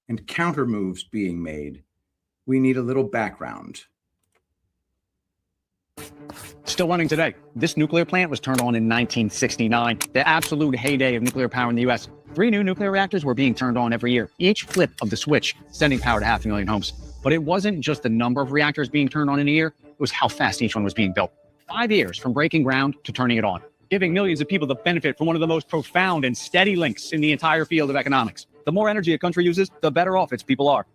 and counter moves being made, we need a little background. Still running today. This nuclear plant was turned on in 1969, the absolute heyday of nuclear power in the U.S. 3 new nuclear reactors were being turned on every year, each flip of the switch sending power to 500,000 homes. But it wasn't just the number of reactors being turned on in a year, it was how fast each one was being built. 5 years from breaking ground to turning it on, giving millions of people the benefit from one of the most profound and steady links in the entire field of economics. The more energy a country uses, the better off its people are.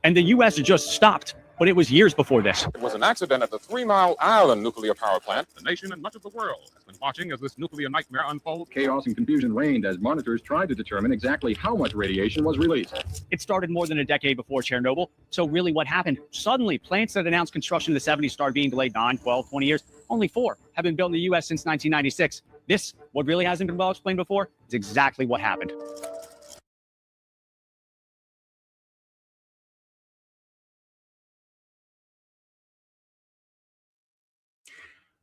And the U.S. just stopped. but it was years before this. It was an accident at the 3 Mile Island nuclear power plant. The nation and much of the world has been watching as this nuclear nightmare unfolds. Chaos and confusion reigned as monitors tried to determine exactly how much radiation was released. It started more than a decade before Chernobyl. So really what happened? Suddenly, plants that announced construction in the 70s started being delayed 9, 12, 20 years. Only 4 have been built in the U.S. since 1996. This, what really hasn't been well explained before, is exactly what happened.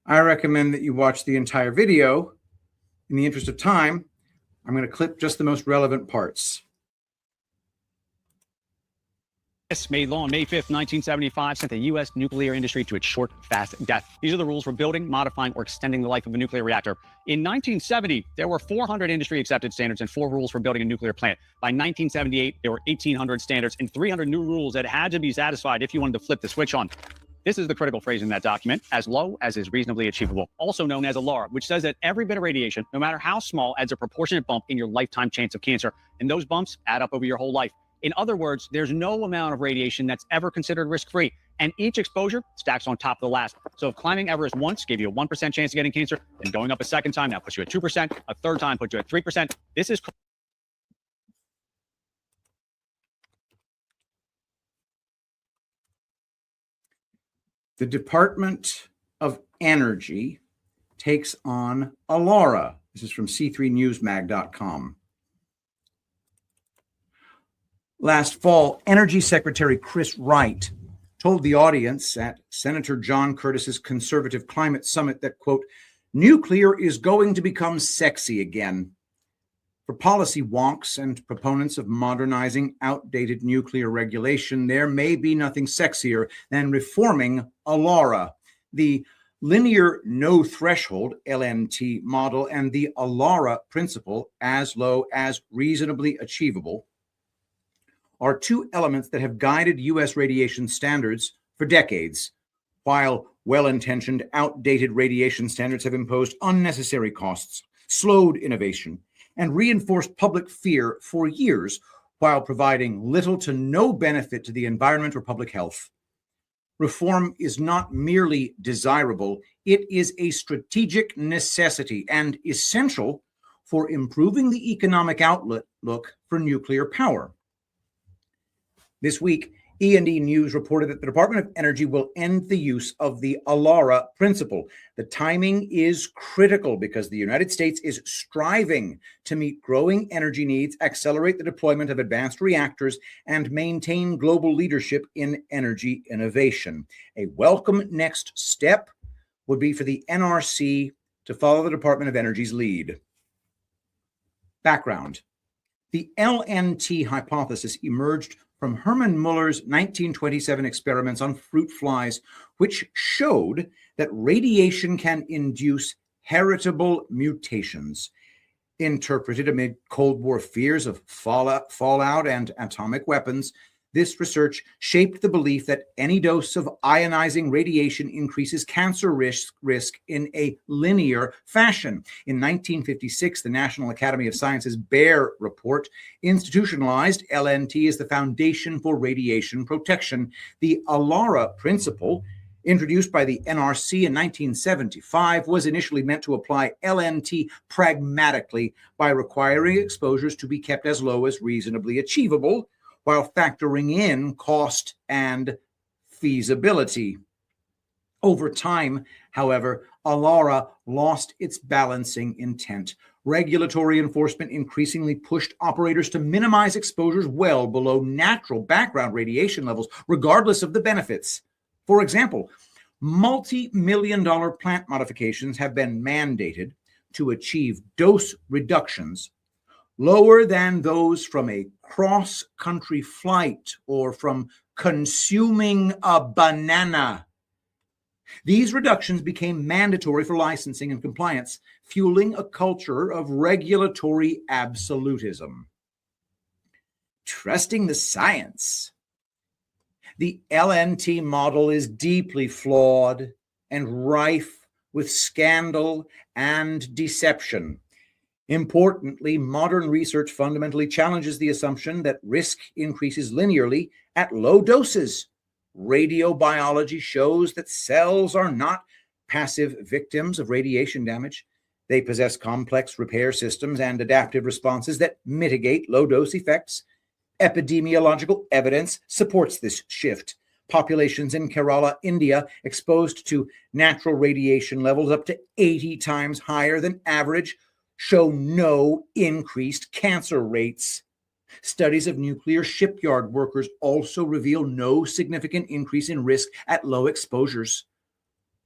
I recommend that you watch the entire video. In the interest of time, I'm going to clip just the most relevant parts. This made law on May 5th, 1975, sent the U.S. nuclear industry to its short, fast death. These are the rules for building, modifying, or extending the life of a nuclear reactor. In 1970, there were 400 industry-accepted standards and 4 rules for building a nuclear plant. By 1978, there were 1,800 standards and 300 new rules that had to be satisfied if you wanted to flip the switch on. This is the critical phrase in that document, as low as is reasonably achievable, also known as a LAR, which says that every bit of radiation, no matter how small, adds a proportionate bump in your lifetime chance of cancer. And those bumps add up over your whole life. In other words, there's no amount of radiation that's ever considered risk-free, and each exposure stacks on top of the last. So if climbing Everest once gave you a 1% chance of getting cancer, then going up a second time now puts you at 2%, a third time puts you at 3%. This is The Department of Energy takes on Alara. This is from c3newsmag.com. Last fall, Energy Secretary Chris Wright told the audience at Senator John Curtis's Conservative Climate Summit that, quote, nuclear is going to become sexy again. For policy wonks and proponents of modernizing outdated nuclear regulation, there may be nothing sexier than reforming Alara, the linear no threshold LNT model, and the Alara principle, as low as reasonably achievable, are 2 elements that have guided U.S. radiation standards for decades. While well-intentioned, outdated radiation standards have imposed unnecessary costs, slowed innovation, and reinforced public fear for years while providing little to no benefit to the environment or public health. Reform is not merely desirable, it is a strategic necessity and essential for improving the economic outlook for nuclear power. This week, E&E News reported that the Department of Energy will end the use of the Alara principle. The timing is critical because the United States is striving to meet growing energy needs, accelerate the deployment of advanced reactors, and maintain global leadership in energy innovation. A welcome next step would be for the NRC to follow the Department of Energy's lead. Background. The LNT hypothesis emerged from Hermann Muller's 1927 experiments on fruit flies, which showed that radiation can induce heritable mutations. Interpreted amid Cold War fears of fallout and atomic weapons, this research shaped the belief that any dose of ionizing radiation increases cancer risk in a linear fashion. In 1956, the National Academy of Sciences Baer Report institutionalized LNT as the foundation for radiation protection. The Alara principle, introduced by the NRC in 1975, was initially meant to apply LNT pragmatically by requiring exposures to be kept as low as reasonably achievable, while factoring in cost and feasibility. Over time, however, Alara lost its balancing intent. Regulatory enforcement increasingly pushed operators to minimize exposures well below natural background radiation levels, regardless of the benefits. For example, multi-million-dollar plant modifications have been mandated to achieve dose reductions lower than those from a cross-country flight or from consuming a banana. These reductions became mandatory for licensing and compliance, fueling a culture of regulatory absolutism. Trusting the science. The LNT model is deeply flawed and rife with scandal and deception. Importantly, modern research fundamentally challenges the assumption that risk increases linearly at low doses. radiobiology shows that cells are not passive victims of radiation damage. They possess complex repair systems and adaptive responses that mitigate low-dose effects. Epidemiological evidence supports this shift. Populations in Kerala, India, exposed to natural radiation levels up to 80 times higher than average, show no increased cancer rates. Studies of nuclear shipyard workers also reveal no significant increase in risk at low exposures.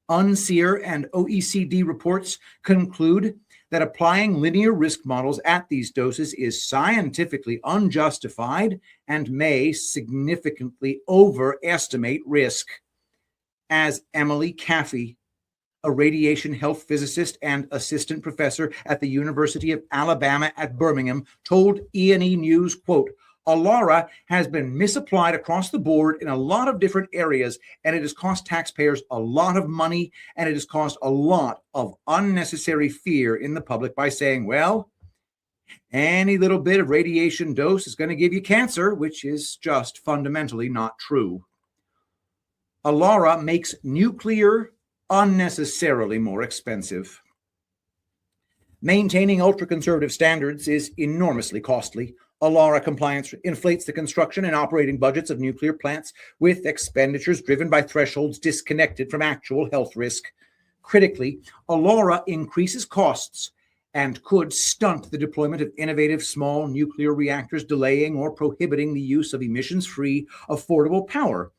UNSEER and OECD reports conclude that applying linear risk models at these doses is scientifically unjustified and may significantly overestimate risk. As Emily Caffey, a radiation health physicist and assistant professor at the University of Alabama at Birmingham, told E&E News, quote, Alara has been misapplied across the board in a lot of different areas, and it has cost taxpayers a lot of money, and it has caused a lot of unnecessary fear in the public by saying, well, any little bit of radiation dose is going to give you cancer, which is just fundamentally not true. Alara makes nuclear unnecessarily more expensive. Maintaining ultra-conservative standards is enormously costly. Alara compliance inflates the construction and operating budgets of nuclear plants with expenditures driven by thresholds disconnected from actual health risk. Critically, Alara increases costs and could stunt the deployment of innovative small nuclear reactors, delaying or prohibiting the use of emissions-free, affordable power.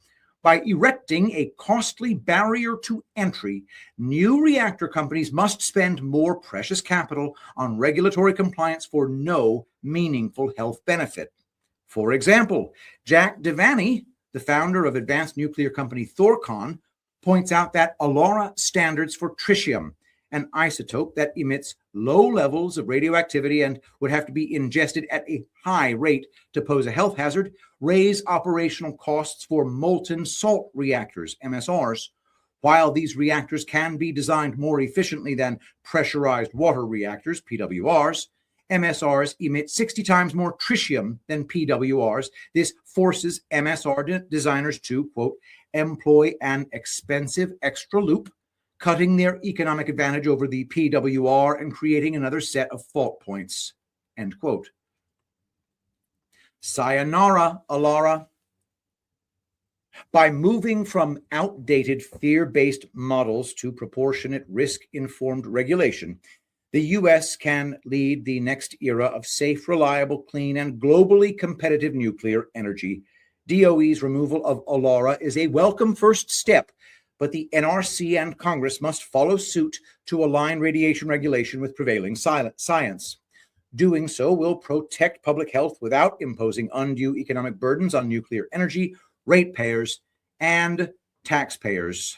By erecting a costly barrier to entry, new reactor companies must spend more precious capital on regulatory compliance for no meaningful health benefit. For example, Jack Devaney, the founder of advanced nuclear company Thorcon, points out that Alara standards for tritium, an isotope that emits low levels of radioactivity and would have to be ingested at a high rate to pose a health hazard, raise operational costs for molten salt reactors, MSRs. While these reactors can be designed more efficiently than pressurized water reactors, PWRs, MSRs emit 60 times more tritium than PWRs. This forces MSR designers to, quote, employ an expensive extra loop, cutting their economic advantage over the PWR and creating another set of fault points, end quote. Sayonara, Alara. By moving from outdated fear-based models to proportionate risk-informed regulation, the U.S. can lead the next era of safe, reliable, clean, and globally competitive nuclear energy. DOE's removal of Alara is a welcome first step, but the NRC and Congress must follow suit to align radiation regulation with prevailing science. Doing so will protect public health without imposing undue economic burdens on nuclear energy, ratepayers, and taxpayers.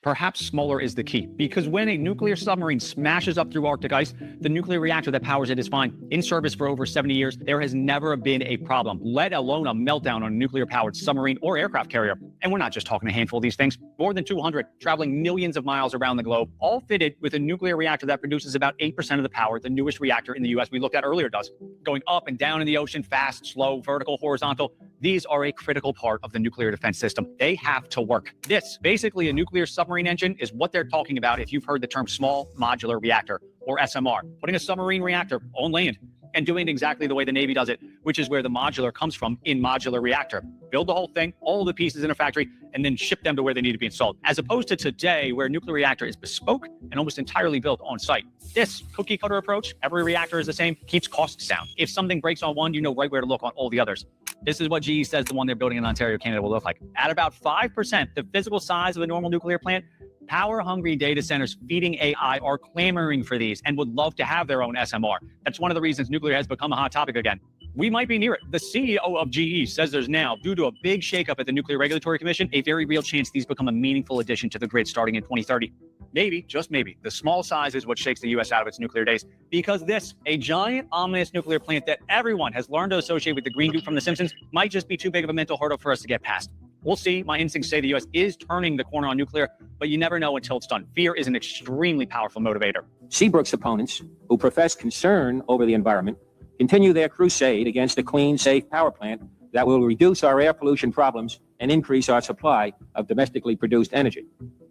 Perhaps smaller is the key, because when a nuclear submarine smashes up through Arctic ice, the nuclear reactor that powers it is fine. In service for over 70 years, there has never been a problem, let alone a meltdown on a nuclear-powered submarine or aircraft carrier. And we're not just talking a handful of these things. More than 200, traveling millions of miles around the globe, all fitted with a nuclear reactor that produces about 8% of the power the newest reactor in the U.S. we looked at earlier does. Going up and down in the ocean, fast, slow, vertical, horizontal, these are a critical part of the nuclear defense system. They have to work. This, basically a nuclear submarine engine, is what they're talking about if you've heard the term small modular reactor, or SMR, putting a submarine reactor on land and doing it exactly the way the Navy does it, which is where the modular comes from in modular reactor. Build the whole thing, all the pieces in a factory, and then ship them to where they need to be installed. As opposed to today, where a nuclear reactor is bespoke and almost entirely built on site. This cookie cutter approach, every reactor is the same, keeps costs down. If something breaks on one, you know right where to look on all the others. This is what GE says the one they're building in Ontario, Canada will look like. At about 5%, the physical size of a normal nuclear plant, power-hungry data centers feeding AI are clamoring for these and would love to have their own SMR. That's one of the reasons nuclear has become a hot topic again. We might be near it. The CEO of GE says there's now, due to a big shakeup at the Nuclear Regulatory Commission, a very real chance these become a meaningful addition to the grid starting in 2030. Maybe, just maybe, the small size is what shakes the U.S. out of its nuclear days. Because this, a giant, ominous nuclear plant that everyone has learned to associate with the green goop from The Simpsons, might just be too big of a mental hurdle for us to get past. We'll see. My instincts say the U.S. is turning the corner on nuclear, but you never know until it's done. Fear is an extremely powerful motivator. Seabrook's opponents, who profess concern over the environment, continue their crusade against a clean, safe power plant that will reduce our air pollution problems and increase our supply of domestically produced energy.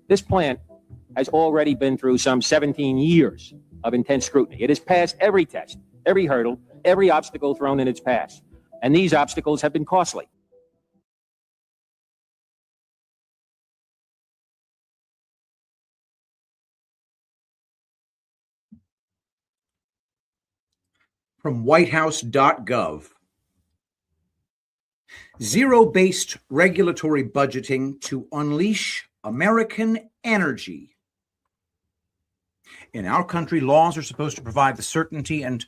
This plant has already been through some 17 years of intense scrutiny. It has passed every test, every hurdle, every obstacle thrown in its path. And these obstacles have been costly. From whitehouse.gov. Zero-based regulatory budgeting to unleash American energy. In our country, laws are supposed to provide the certainty and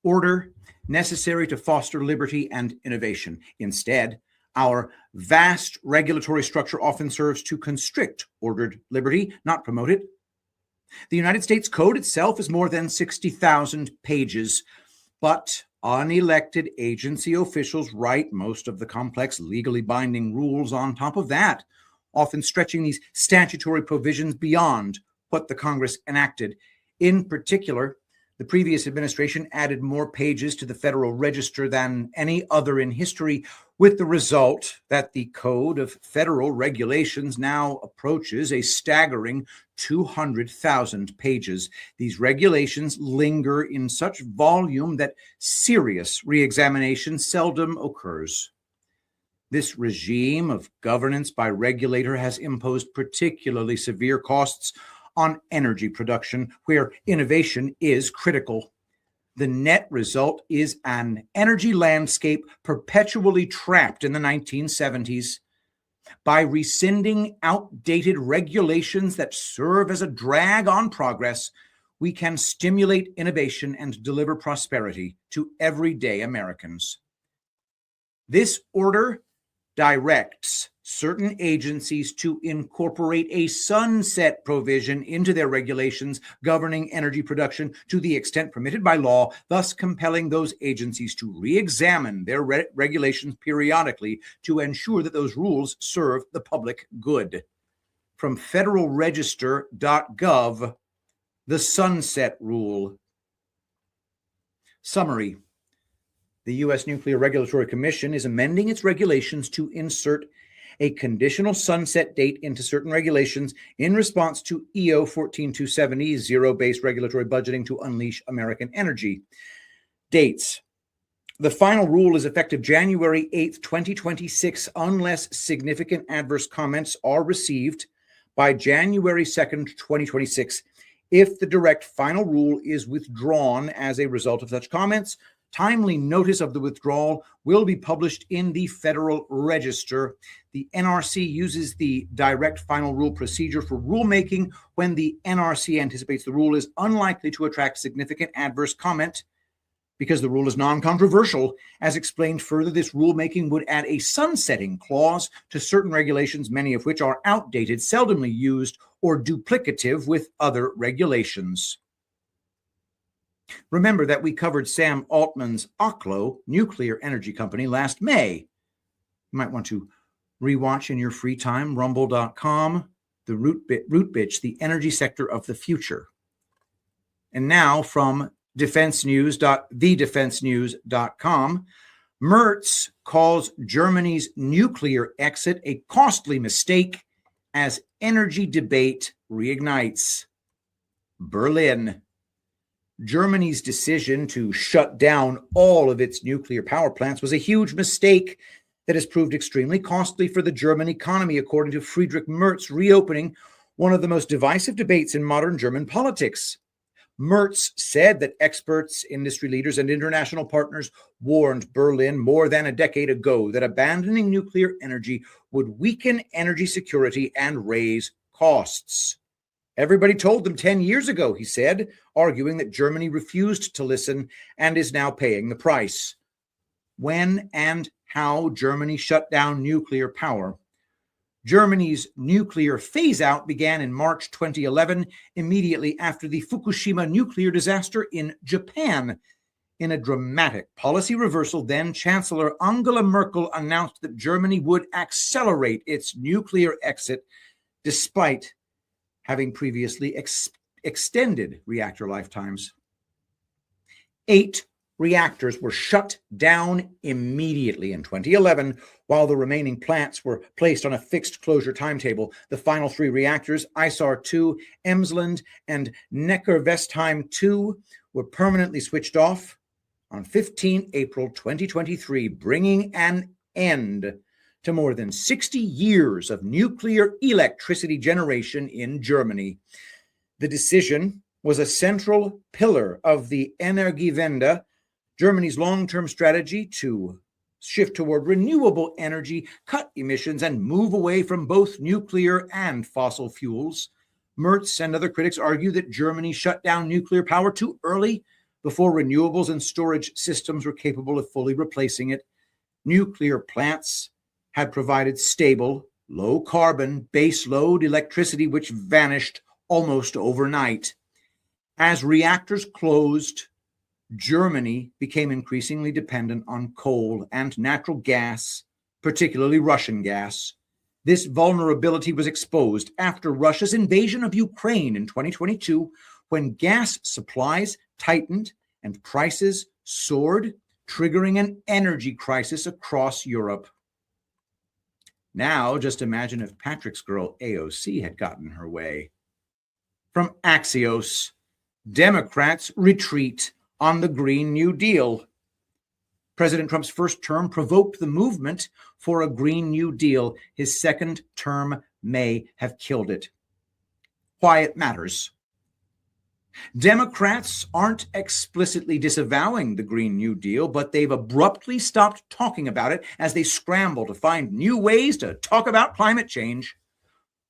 order necessary to foster liberty and innovation. Instead, our vast regulatory structure often serves to constrict ordered liberty, not promote it. The United States Code itself is more than 60,000 pages, but unelected agency officials write most of the complex, legally binding rules on top of that, often stretching these statutory provisions beyond what the Congress enacted. In particular, the previous administration added more pages to the Federal Register than any other in history, with the result that the Code of Federal Regulations now approaches a staggering 200,000 pages. These regulations linger in such volume that serious re-examination seldom occurs. This regime of governance by regulator has imposed particularly severe costs on energy production, where innovation is critical. The net result is an energy landscape perpetually trapped in the 1970s. By rescinding outdated regulations that serve as a drag on progress, we can stimulate innovation and deliver prosperity to everyday Americans. This order directs certain agencies to incorporate a sunset provision into their regulations governing energy production to the extent permitted by law, thus compelling those agencies to re-examine their regulations periodically to ensure that those rules serve the public good. From federalregister.gov, the Sunset Rule. Summary. The U.S. Nuclear Regulatory Commission is amending its regulations to insert a conditional sunset date into certain regulations in response to EO 14270, zero-based regulatory budgeting to unleash American energy. Dates. The final rule is effective January 8th, 2026, unless significant adverse comments are received by January 2nd, 2026. If the direct final rule is withdrawn as a result of such comments, timely notice of the withdrawal will be published in the Federal Register. The NRC uses the direct final rule procedure for rulemaking when the NRC anticipates the rule is unlikely to attract significant adverse comment. Because the rule is non-controversial, as explained further, this rulemaking would add a sunsetting clause to certain regulations, many of which are outdated, seldomly used, or duplicative with other regulations. Remember that we covered Sam Altman's Oklo nuclear energy company last May. You might want to rewatch in your free time, rumble.com, the Rootbitch, the energy sector of the future. And now from thedefensenews.com, Merz calls Germany's nuclear exit a costly mistake as energy debate reignites. Berlin. Germany's decision to shut down all of its nuclear power plants was a huge mistake that has proved extremely costly for the German economy, according to Friedrich Merz, reopening one of the most divisive debates in modern German politics. Merz said that experts, industry leaders, and international partners warned Berlin more than a decade ago that abandoning nuclear energy would weaken energy security and raise costs. Everybody told them 10 years ago, he said, arguing that Germany refused to listen and is now paying the price. When and how Germany shut down nuclear power. Germany's nuclear phase-out began in March 2011, immediately after the Fukushima nuclear disaster in Japan. In a dramatic policy reversal, then Chancellor Angela Merkel announced that Germany would accelerate its nuclear exit, despite having previously extended reactor lifetimes. 8 reactors were shut down immediately in 2011, while the remaining plants were placed on a fixed closure timetable. The final 3 reactors, ISAR 2, Emsland, and Neckarwestheim 2, were permanently switched off on 15 April 2023, bringing an end to more than 60 years of nuclear electricity generation in Germany. The decision was a central pillar of the Energiewende, Germany's long-term strategy to shift toward renewable energy, cut emissions, and move away from both nuclear and fossil fuels. Merz and other critics argue that Germany shut down nuclear power too early, before renewables and storage systems were capable of fully replacing it. Nuclear plants had provided stable, low-carbon, base-load electricity which vanished almost overnight. As reactors closed, Germany became increasingly dependent on coal and natural gas, particularly Russian gas. This vulnerability was exposed after Russia's invasion of Ukraine in 2022, when gas supplies tightened and prices soared, triggering an energy crisis across Europe. Now, just imagine if Patrick's girl AOC had gotten her way. From Axios, Democrats retreat on the Green New Deal. President Trump's first term provoked the movement for a Green New Deal. His second term may have killed it. Why it matters. Democrats aren't explicitly disavowing the Green New Deal, but they've abruptly stopped talking about it as they scramble to find new ways to talk about climate change.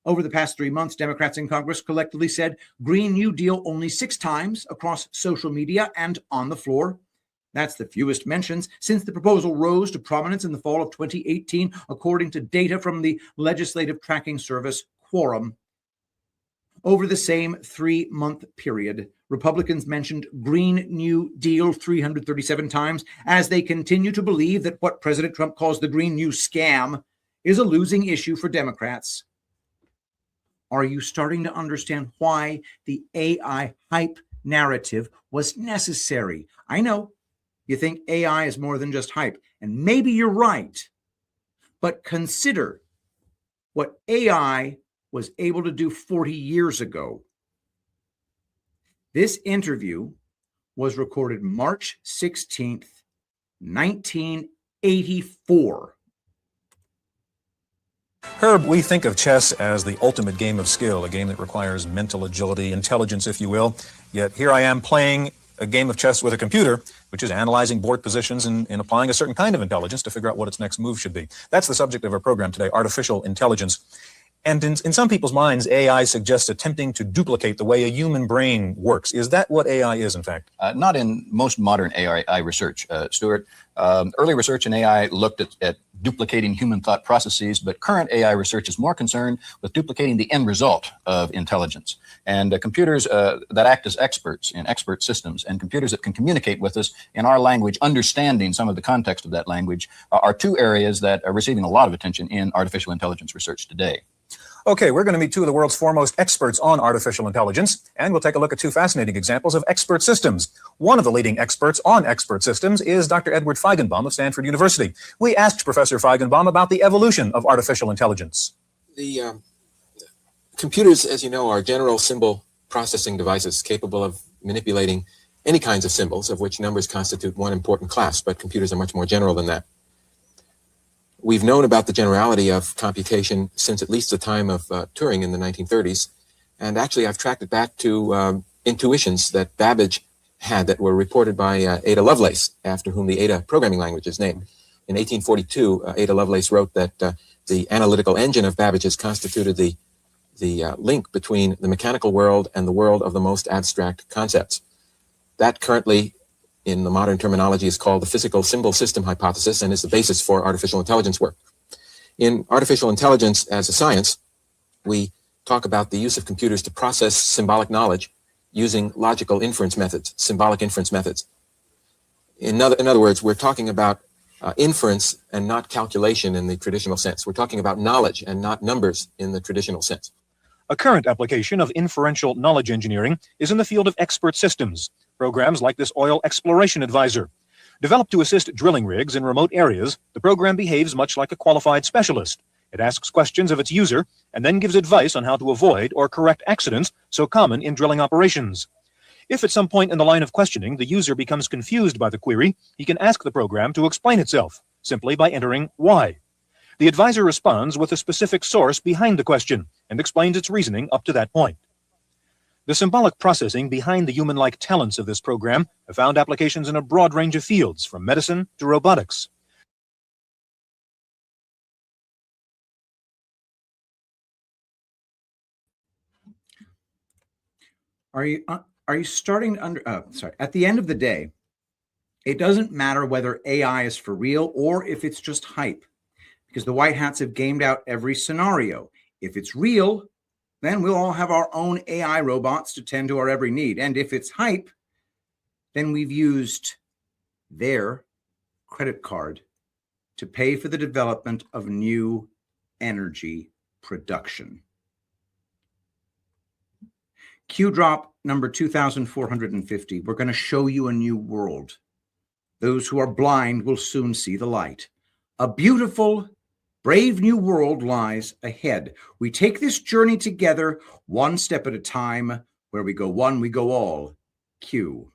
Over the past 3 months, Democrats in Congress collectively said Green New Deal only 6 times across social media and on the floor. That's the fewest mentions since the proposal rose to prominence in the fall of 2018, according to data from the legislative tracking service Quorum. Over the same 3-month period, Republicans mentioned Green New Deal 337 times as they continue to believe that what President Trump calls the Green New Scam is a losing issue for Democrats. Are you starting to understand why the AI hype narrative was necessary? I know you think AI is more than just hype, and maybe you're right. But consider what AI was able to do 40 years ago. This interview was recorded March 16th, 1984. Herb, we think of chess as the ultimate game of skill, a game that requires mental agility, intelligence, if you will. Yet here I am playing a game of chess with a computer, which is analyzing board positions and applying a certain kind of intelligence to figure out what its next move should be. That's the subject of our program today, artificial intelligence. And in some people's minds, AI suggests attempting to duplicate the way a human brain works. Is that what AI is, in fact? Not in most modern AI research, Stuart. Early research in AI looked at duplicating human thought processes, but current AI research is more concerned with duplicating the end result of intelligence. And computers that act as experts in expert systems and computers that can communicate with us in our language, understanding some of the context of that language, are 2 areas that are receiving a lot of attention in artificial intelligence research today. Okay, we're going to meet 2 of the world's foremost experts on artificial intelligence, and we'll take a look at 2 fascinating examples of expert systems. One of the leading experts on expert systems is Dr. Edward Feigenbaum of Stanford University. We asked Professor Feigenbaum about the evolution of artificial intelligence. The computers, as you know, are general symbol processing devices capable of manipulating any kinds of symbols, of which numbers constitute one important class, but computers are much more general than that. We've known about the generality of computation since at least the time of Turing in the 1930s. And actually, I've tracked it back to intuitions that Babbage had that were reported by Ada Lovelace, after whom the Ada programming language is named. In 1842, Ada Lovelace wrote that the analytical engine of Babbage's constituted the link between the mechanical world and the world of the most abstract concepts. That currently, in the modern terminology, is called the physical symbol system hypothesis and is the basis for artificial intelligence work. In artificial intelligence as a science, we talk about the use of computers to process symbolic knowledge using logical inference methods, symbolic inference methods. In other words, we're talking about inference and not calculation in the traditional sense. We're talking about knowledge and not numbers in the traditional sense. A current application of inferential knowledge engineering is in the field of expert systems. Programs like this oil exploration advisor. Developed to assist drilling rigs in remote areas, the program behaves much like a qualified specialist. It asks questions of its user and then gives advice on how to avoid or correct accidents so common in drilling operations. If at some point in the line of questioning the user becomes confused by the query, he can ask the program to explain itself, simply by entering why. The advisor responds with a specific source behind the question and explains its reasoning up to that point. The symbolic processing behind the human-like talents of this program have found applications in a broad range of fields, from medicine to robotics. Are you starting to at the end of the day, it doesn't matter whether AI is for real or if it's just hype, because the white hats have gamed out every scenario. If it's real, then we'll all have our own AI robots to tend to our every need. And if it's hype, then we've used their credit card to pay for the development of new energy production. Q drop number 2450. We're going to show you a new world. Those who are blind will soon see the light. A beautiful, brave new world lies ahead. We take this journey together, one step at a time. Where we go one, we go all. Q.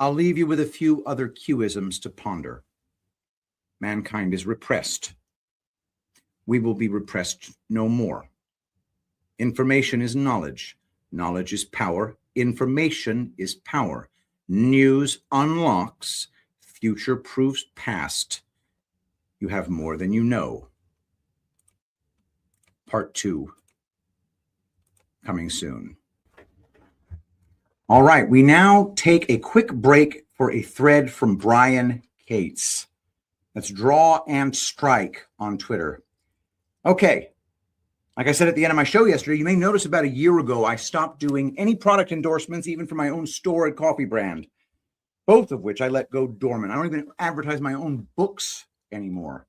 I'll leave you with a few other Qisms to ponder. Mankind is repressed. We will be repressed no more. Information is knowledge. Knowledge is power. Information is power. News unlocks. Future proofs past. You have more than you know. Part 2. Coming soon. All right, we now take a quick break for a thread from Brian Cates. That's Draw and Strike on Twitter. Okay. Like I said at the end of my show yesterday, you may notice about a year ago, I stopped doing any product endorsements, even for my own store at Coffee Brand, both of which I let go dormant. I don't even advertise my own books anymore.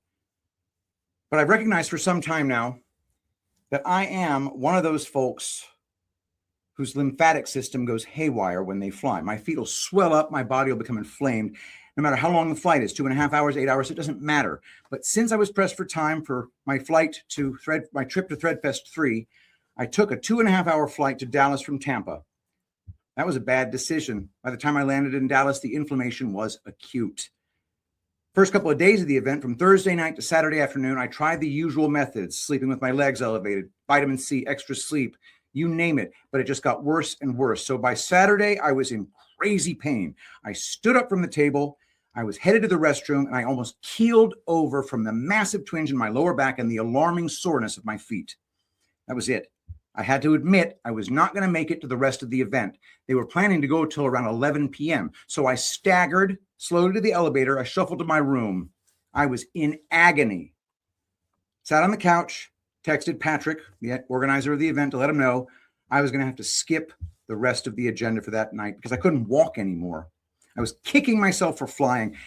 But I've recognized for some time now that I am one of those folks whose lymphatic system goes haywire when they fly. My feet will swell up, my body will become inflamed. No matter how long the flight is, 2.5 hours, 8 hours, it doesn't matter. But since I was pressed for time for my trip to Threadfest 3, I took a 2.5-hour flight to Dallas from Tampa. That was a bad decision. By the time I landed in Dallas, the inflammation was acute. First couple of days of the event, from Thursday night to Saturday afternoon, I tried the usual methods, sleeping with my legs elevated, vitamin C, extra sleep, you name it, but it just got worse and worse. So by Saturday, I was in crazy pain. I stood up from the table. I was headed to the restroom, and I almost keeled over from the massive twinge in my lower back and the alarming soreness of my feet. That was it. I had to admit I was not going to make it to the rest of the event. They were planning to go till around 11 p.m. So I staggered, slowly to the elevator. I shuffled to my room. I was in agony. Sat on the couch, texted Patrick, the organizer of the event, to let him know I was going to have to skip the rest of the agenda for that night because I couldn't walk anymore. I was kicking myself for flying,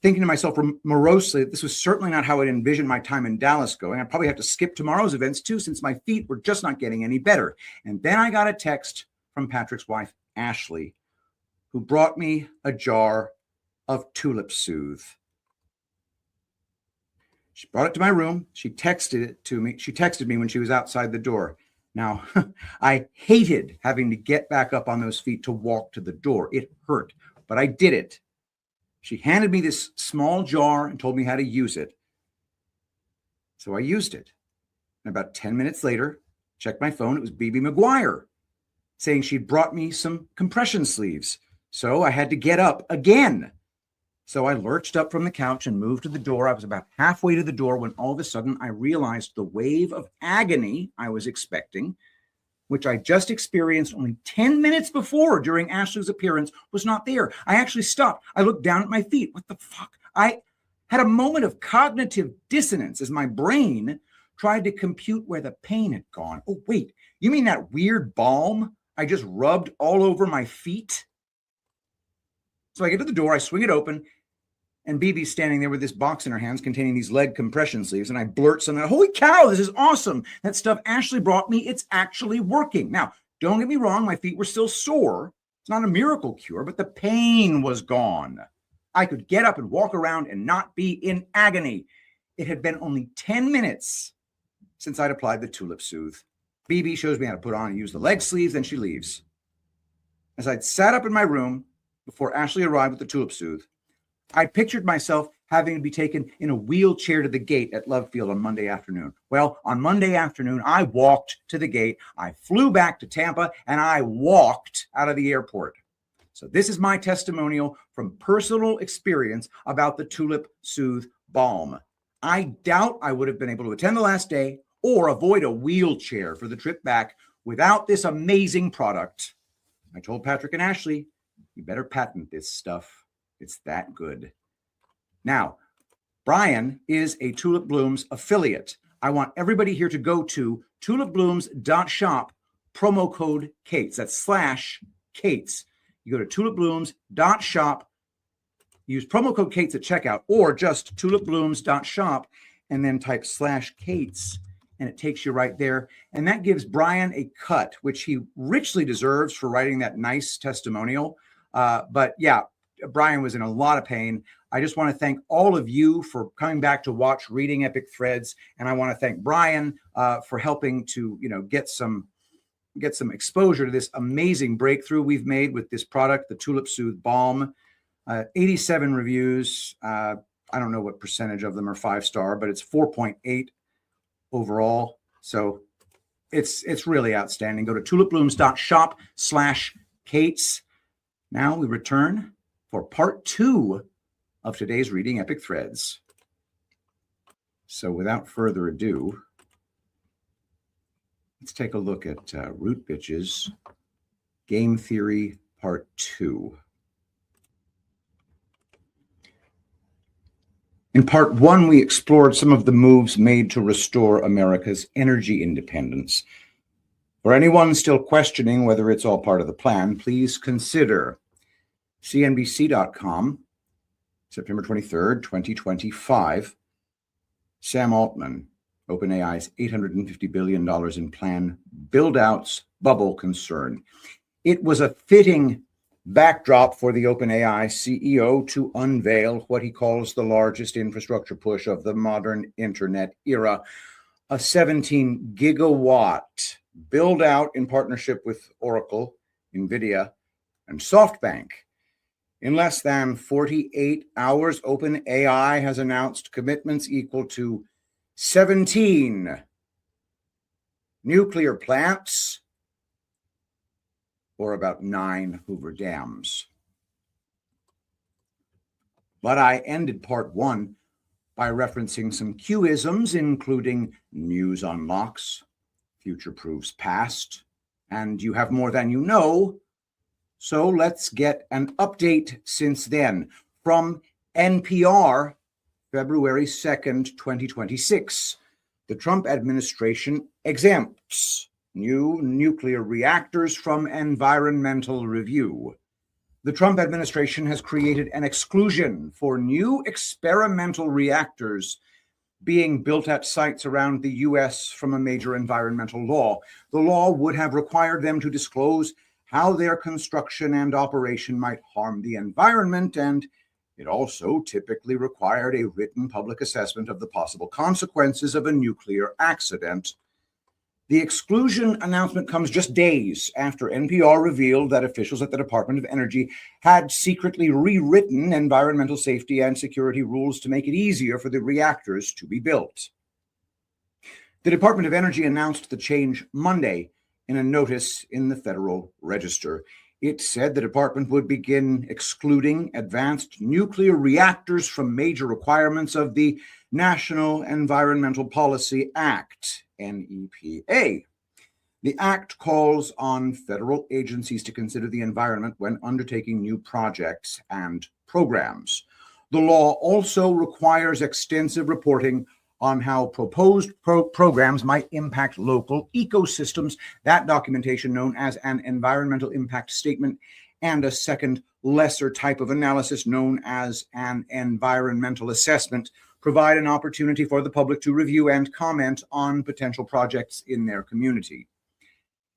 thinking to myself morosely that this was certainly not how I'd envisioned my time in Dallas going. I'd probably have to skip tomorrow's events too, since my feet were just not getting any better. And then I got a text from Patrick's wife, Ashley, who brought me a jar of Tulip Soothe. She brought it to my room. She texted it to me. She texted me when she was outside the door. Now, I hated having to get back up on those feet to walk to the door. It hurt, but I did it. She handed me this small jar and told me how to use it. So I used it. And about 10 minutes later, checked my phone. It was BB McGuire saying she'd brought me some compression sleeves. So I had to get up again. So I lurched up from the couch and moved to the door. I was about halfway to the door when all of a sudden I realized the wave of agony I was expecting, which I just experienced only 10 minutes before during Ashley's appearance, was not there. I actually stopped. I looked down at my feet. What the fuck? I had a moment of cognitive dissonance as my brain tried to compute where the pain had gone. Oh, wait, you mean that weird balm I just rubbed all over my feet? So I get to the door, I swing it open, and BB's standing there with this box in her hands containing these leg compression sleeves. And I blurt something, holy cow, this is awesome. That stuff Ashley brought me, it's actually working. Now, don't get me wrong, my feet were still sore, It's not a miracle cure, but the pain was gone. I could get up and walk around and not be in agony. It had been only 10 minutes since I'd applied the Tulip Soothe. BB shows me how to put on and use the leg sleeves, then she leaves. As I'd sat up in my room before Ashley arrived with the Tulip Soothe, I pictured myself having to be taken in a wheelchair to the gate at Love Field on Monday afternoon. Well, on Monday afternoon, I walked to the gate, I flew back to Tampa, and I walked out of the airport. So this is my testimonial from personal experience about the Tulip Soothe Balm. I doubt I would have been able to attend the last day or avoid a wheelchair for the trip back without this amazing product. I told Patrick and Ashley, you better patent this stuff. It's that good. Now, Brian is a Tulip Blooms affiliate. I want everybody here to go to tulipblooms.shop, promo code Kates. That's /Kates. You go to tulipblooms.shop, use promo code Kates at checkout, or just tulipblooms.shop and then type /Kates, and it takes you right there. And that gives Brian a cut, which he richly deserves for writing that nice testimonial. But yeah, Brian was in a lot of pain. I just want to thank all of you for coming back to watch Reading Epic Threads. And I want to thank Brian for helping to, get some exposure to this amazing breakthrough we've made with this product, the Tulip Soothe Balm. 87 reviews. I don't know what percentage of them are 5-star, but it's 4.8 overall. So it's really outstanding. Go to tulipblooms.shop /Kates. Now we return for part 2 of today's Reading Epic Threads. So without further ado, let's take a look at Rootbitch's Game Theory Part 2. In Part 1, we explored some of the moves made to restore America's energy independence. For anyone still questioning whether it's all part of the plan, please consider CNBC.com, September 23rd, 2025. Sam Altman, OpenAI's $850 billion in plan build-outs bubble concern. It was a fitting backdrop for the OpenAI CEO to unveil what he calls the largest infrastructure push of the modern internet era, a 17 gigawatt build-out in partnership with Oracle, NVIDIA, and SoftBank. In less than 48 hours, OpenAI has announced commitments equal to 17 nuclear plants, or about 9 Hoover dams. But I ended part 1 by referencing some Q-isms, including news unlocks, future proves past, and you have more than you know. So let's get an update since then from NPR, February 2nd, 2026. The Trump administration exempts new nuclear reactors from environmental review. The Trump administration has created an exclusion for new experimental reactors being built at sites around the U.S. from a major environmental law. The law would have required them to disclose how their construction and operation might harm the environment, and it also typically required a written public assessment of the possible consequences of a nuclear accident. The exclusion announcement comes just days after NPR revealed that officials at the Department of Energy had secretly rewritten environmental safety and security rules to make it easier for the reactors to be built. The Department of Energy announced the change Monday in a notice in the Federal Register. It said the department would begin excluding advanced nuclear reactors from major requirements of the National Environmental Policy Act, NEPA. The act calls on federal agencies to consider the environment when undertaking new projects and programs. The law also requires extensive reporting on how proposed programs might impact local ecosystems. That documentation, known as an environmental impact statement, and a second lesser type of analysis known as an environmental assessment, provide an opportunity for the public to review and comment on potential projects in their community.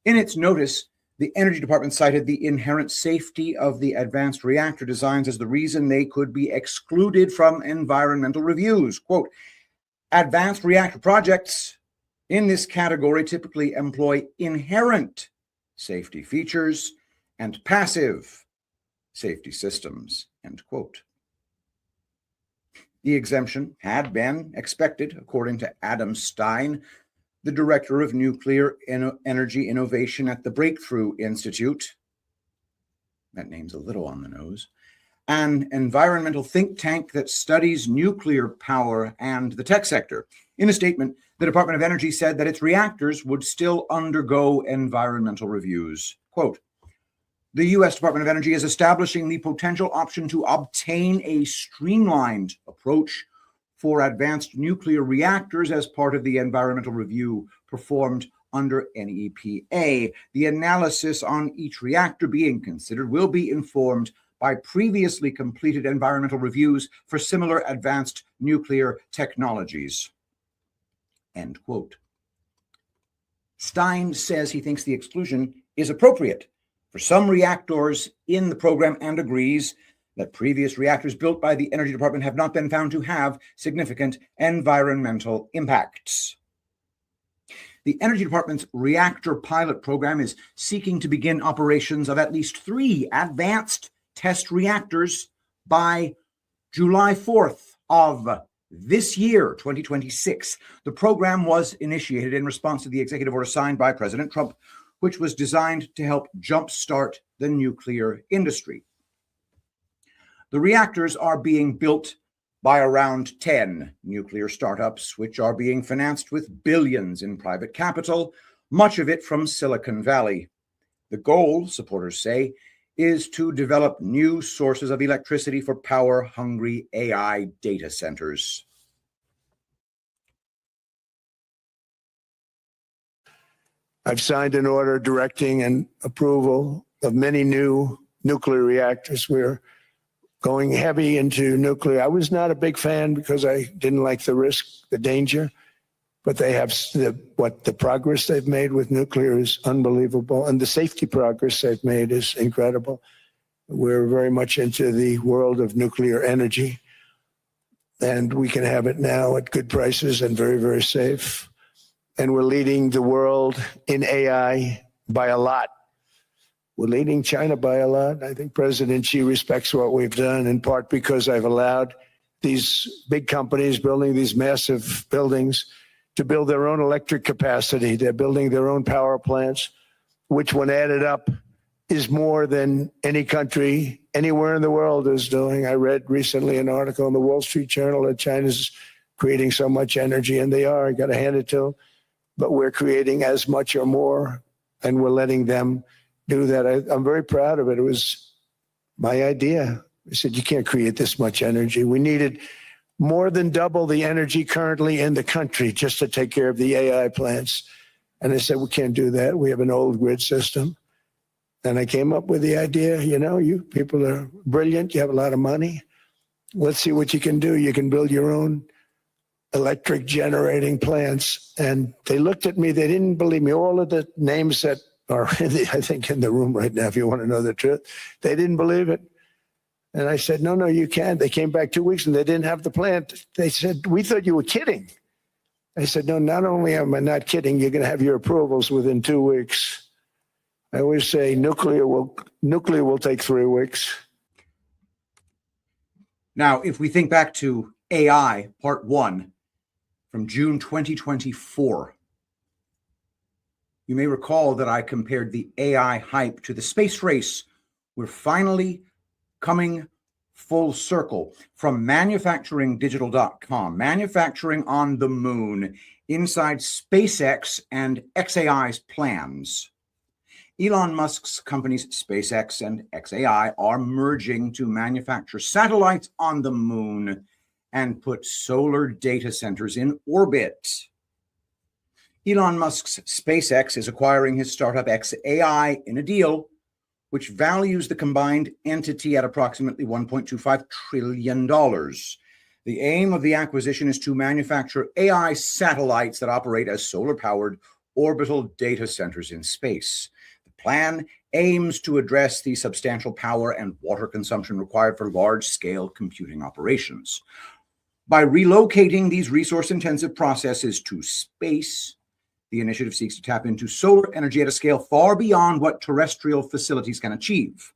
In its notice, The Energy Department cited the inherent safety of the advanced reactor designs as the reason they could be excluded from environmental reviews. Quote, advanced reactor projects in this category typically employ inherent safety features and passive safety systems, end quote. The exemption had been expected, according to Adam Stein, the director of nuclear energy innovation at the Breakthrough Institute. That name's a little on the nose. An environmental think tank that studies nuclear power and the tech sector. In a statement, the Department of Energy said that its reactors would still undergo environmental reviews. Quote, the U.S. Department of Energy is establishing the potential option to obtain a streamlined approach for advanced nuclear reactors as part of the environmental review performed under NEPA. The analysis on each reactor being considered will be informed by previously completed environmental reviews for similar advanced nuclear technologies. End quote. Stein says he thinks the exclusion is appropriate for some reactors in the program and agrees that previous reactors built by the Energy Department have not been found to have significant environmental impacts. The Energy Department's reactor pilot program is seeking to begin operations of at least 3 advanced test reactors by July 4th of this year, 2026. The program was initiated in response to the executive order signed by President Trump, which was designed to help jumpstart the nuclear industry. The reactors are being built by around 10 nuclear startups, which are being financed with billions in private capital, much of it from Silicon Valley. The goal, supporters say, is to develop new sources of electricity for power-hungry AI data centers. I've signed an order directing and approval of many new nuclear reactors. We're going heavy into nuclear. I was not a big fan because I didn't like the risk, the danger, but they have the progress they've made with nuclear is unbelievable, and the safety progress they've made is incredible. We're very much into the world of nuclear energy, and we can have it now at good prices and very, very safe. And we're leading the world in AI by a lot. We're leading China by a lot. I think President Xi respects what we've done, in part because I've allowed these big companies building these massive buildings to build their own electric capacity. They're building their own power plants, which when added up is more than any country anywhere in the world is doing. I read recently an article in the Wall Street Journal that China's creating so much energy, and they are. I got to hand it to them. But we're creating as much or more, and we're letting them do that. I'm very proud of it. It was my idea. I said, you can't create this much energy. We needed more than double the energy currently in the country just to take care of the AI plants. And I said, we can't do that. We have an old grid system. And I came up with the idea, you people are brilliant. You have a lot of money. Let's see what you can do. You can build your own electric generating plants. And they looked at me. They didn't believe me. All of the names that are, I think, in the room right now, if you want to know the truth, they didn't believe it. And I said, no, you can't. They came back 2 weeks and they didn't have the plant. They said, we thought you were kidding. I said, no, not only am I not kidding, you're going to have your approvals within 2 weeks. I always say nuclear will take 3 weeks. Now, if we think back to AI Part 1 from June 2024, you may recall that I compared the AI hype to the space race. We're finally coming full circle from manufacturing digital.com, manufacturing on the moon inside SpaceX and XAI's plans. Elon Musk's companies SpaceX and XAI are merging to manufacture satellites on the moon and put solar data centers in orbit. Elon Musk's SpaceX is acquiring his startup XAI in a deal which values the combined entity at approximately $1.25 trillion. The aim of the acquisition is to manufacture AI satellites that operate as solar-powered orbital data centers in space. The plan aims to address the substantial power and water consumption required for large-scale computing operations. By relocating these resource-intensive processes to space, the initiative seeks to tap into solar energy at a scale far beyond what terrestrial facilities can achieve.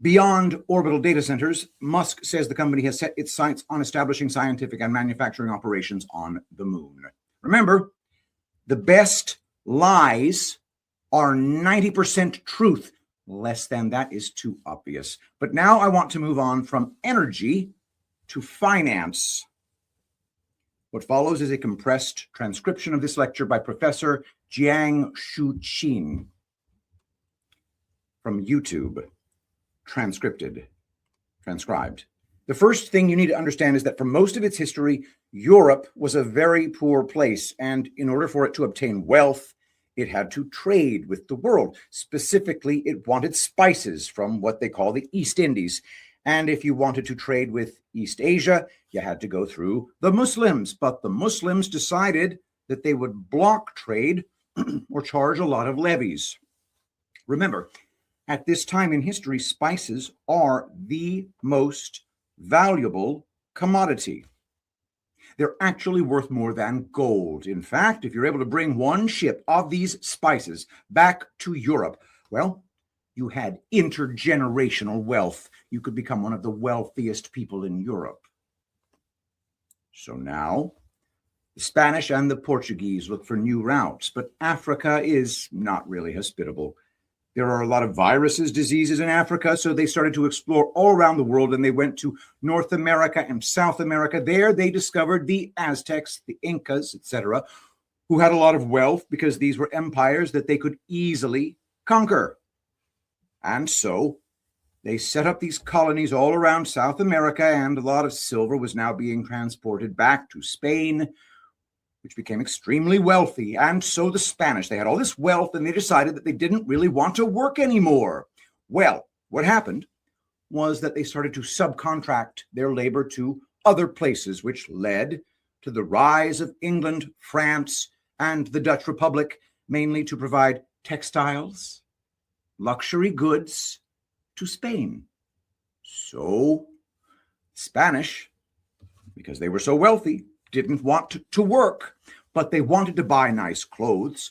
Beyond orbital data centers, Musk says the company has set its sights on establishing scientific and manufacturing operations on the moon. Remember, the best lies are 90% truth. Less than that is too obvious. But now I want to move on from energy to finance. What follows is a compressed transcription of this lecture by Professor Jiang Shu-Qin from YouTube. Transcribed. The first thing you need to understand is that for most of its history, Europe was a very poor place, and in order for it to obtain wealth, it had to trade with the world. Specifically, it wanted spices from what they call the East Indies. And if you wanted to trade with East Asia, you had to go through the Muslims. But the Muslims decided that they would block trade or charge a lot of levies. Remember, at this time in history, spices are the most valuable commodity. They're actually worth more than gold. In fact, if you're able to bring one ship of these spices back to Europe, well, you had intergenerational wealth. You could become one of the wealthiest people in Europe. So now, the Spanish and the Portuguese look for new routes, but Africa is not really hospitable. There are a lot of viruses, diseases in Africa, so they started to explore all around the world, and they went to North America and South America. There they discovered the Aztecs, the Incas, etc., who had a lot of wealth because these were empires that they could easily conquer. And so they set up these colonies all around South America, and a lot of silver was now being transported back to Spain, which became extremely wealthy. And so the Spanish, they had all this wealth, and they decided that they didn't really want to work anymore. Well, what happened was that they started to subcontract their labor to other places, which led to the rise of England, France, and the Dutch Republic, mainly to provide textiles, luxury goods to Spain. So Spanish, because they were so wealthy, didn't want to work, but they wanted to buy nice clothes.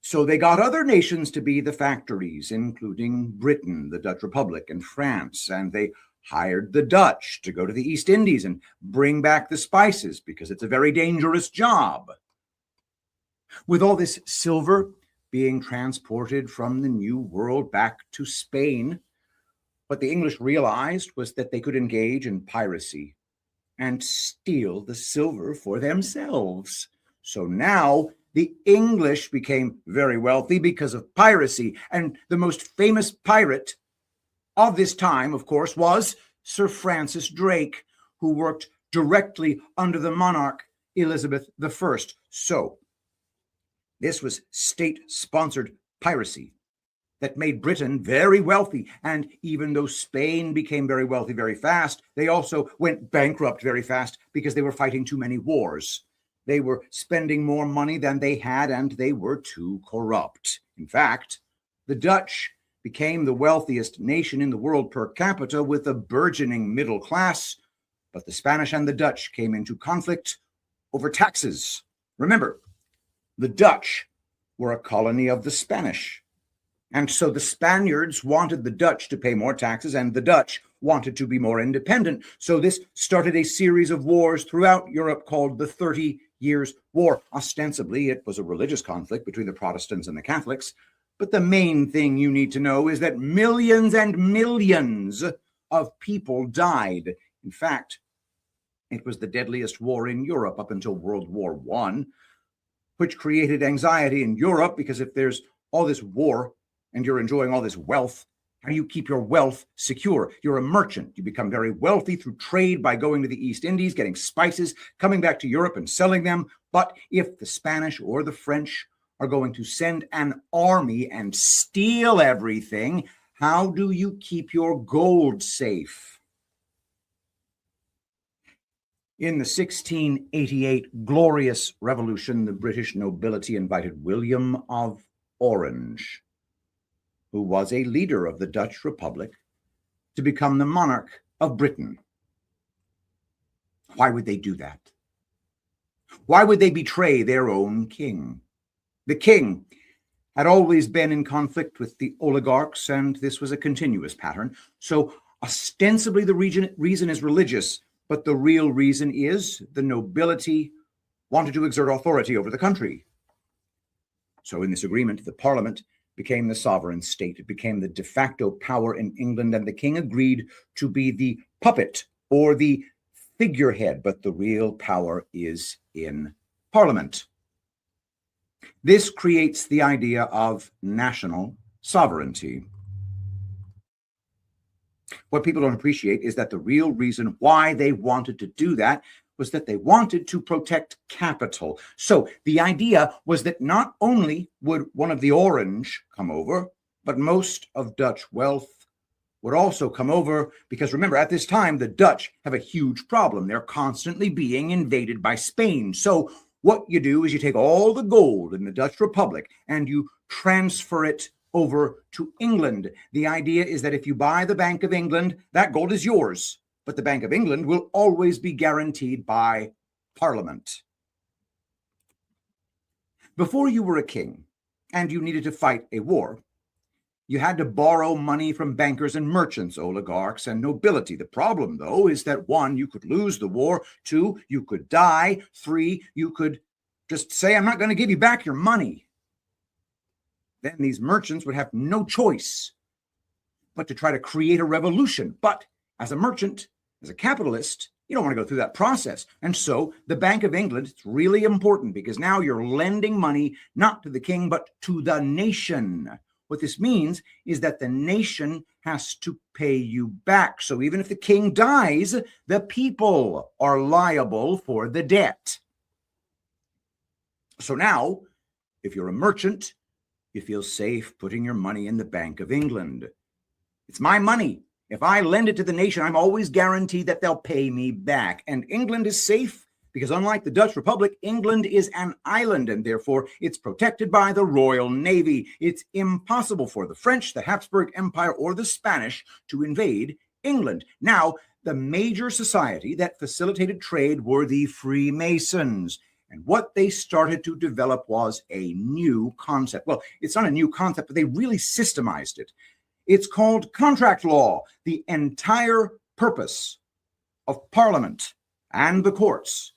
So they got other nations to be the factories, including Britain, the Dutch Republic, and France. And they hired the Dutch to go to the East Indies and bring back the spices, because it's a very dangerous job. With all this silver being transported from the New World back to Spain, what the English realized was that they could engage in piracy and steal the silver for themselves. So now the English became very wealthy because of piracy. And the most famous pirate of this time, of course, was Sir Francis Drake, who worked directly under the monarch Elizabeth I. So this was state-sponsored piracy that made Britain very wealthy. And even though Spain became very wealthy very fast, they also went bankrupt very fast because they were fighting too many wars. They were spending more money than they had, and they were too corrupt. In fact, the Dutch became the wealthiest nation in the world per capita with a burgeoning middle class, but the Spanish and the Dutch came into conflict over taxes. Remember, the Dutch were a colony of the Spanish. And so the Spaniards wanted the Dutch to pay more taxes, and the Dutch wanted to be more independent. So this started a series of wars throughout Europe called the 30 Years' War. Ostensibly, it was a religious conflict between the Protestants and the Catholics. But the main thing you need to know is that millions and millions of people died. In fact, it was the deadliest war in Europe up until World War I, which created anxiety in Europe, because if there's all this war and you're enjoying all this wealth, how do you keep your wealth secure? You're a merchant. You become very wealthy through trade by going to the East Indies, getting spices, coming back to Europe and selling them. But if the Spanish or the French are going to send an army and steal everything, how do you keep your gold safe? In the 1688 Glorious Revolution, the British nobility invited William of Orange who was a leader of the Dutch Republic, to become the monarch of Britain. Why would they do that? Why would they betray their own king? The king had always been in conflict with the oligarchs, and this was a continuous pattern. So ostensibly the reason is religious, but the real reason is the nobility wanted to exert authority over the country. So in this agreement, the Parliament became the sovereign state. It became the de facto power in England, and the king agreed to be the puppet or the figurehead, but the real power is in Parliament. This creates the idea of national sovereignty. What people don't appreciate is that the real reason why they wanted to do that was that they wanted to protect capital. So the idea was that not only would one of the Orange come over, but most of Dutch wealth would also come over, because remember, at this time, the Dutch have a huge problem. They're constantly being invaded by Spain. So what you do is you take all the gold in the Dutch Republic and you transfer it over to England. The idea is that if you buy the Bank of England, that gold is yours, but the Bank of England will always be guaranteed by Parliament. Before you were a king and you needed to fight a war, you had to borrow money from bankers and merchants, oligarchs, and nobility. The problem, though, is that 1, you could lose the war. 2, you could die. 3, you could just say, I'm not going to give you back your money. Then these merchants would have no choice but to try to create a revolution. But as a merchant, as a capitalist, you don't want to go through that process. And so the Bank of England, it's really important because now you're lending money not to the king, but to the nation. What this means is that the nation has to pay you back. So even if the king dies, the people are liable for the debt. So now, if you're a merchant, you feel safe putting your money in the Bank of England. It's my money. If I lend it to the nation, I'm always guaranteed that they'll pay me back. And England is safe because unlike the Dutch Republic, England is an island, and therefore it's protected by the Royal Navy. It's impossible for the French, the Habsburg Empire, or the Spanish to invade England. Now, the major society that facilitated trade were the Freemasons. And what they started to develop was a new concept. Well, it's not a new concept, but they really systemized it. It's called contract law. The entire purpose of Parliament and the courts,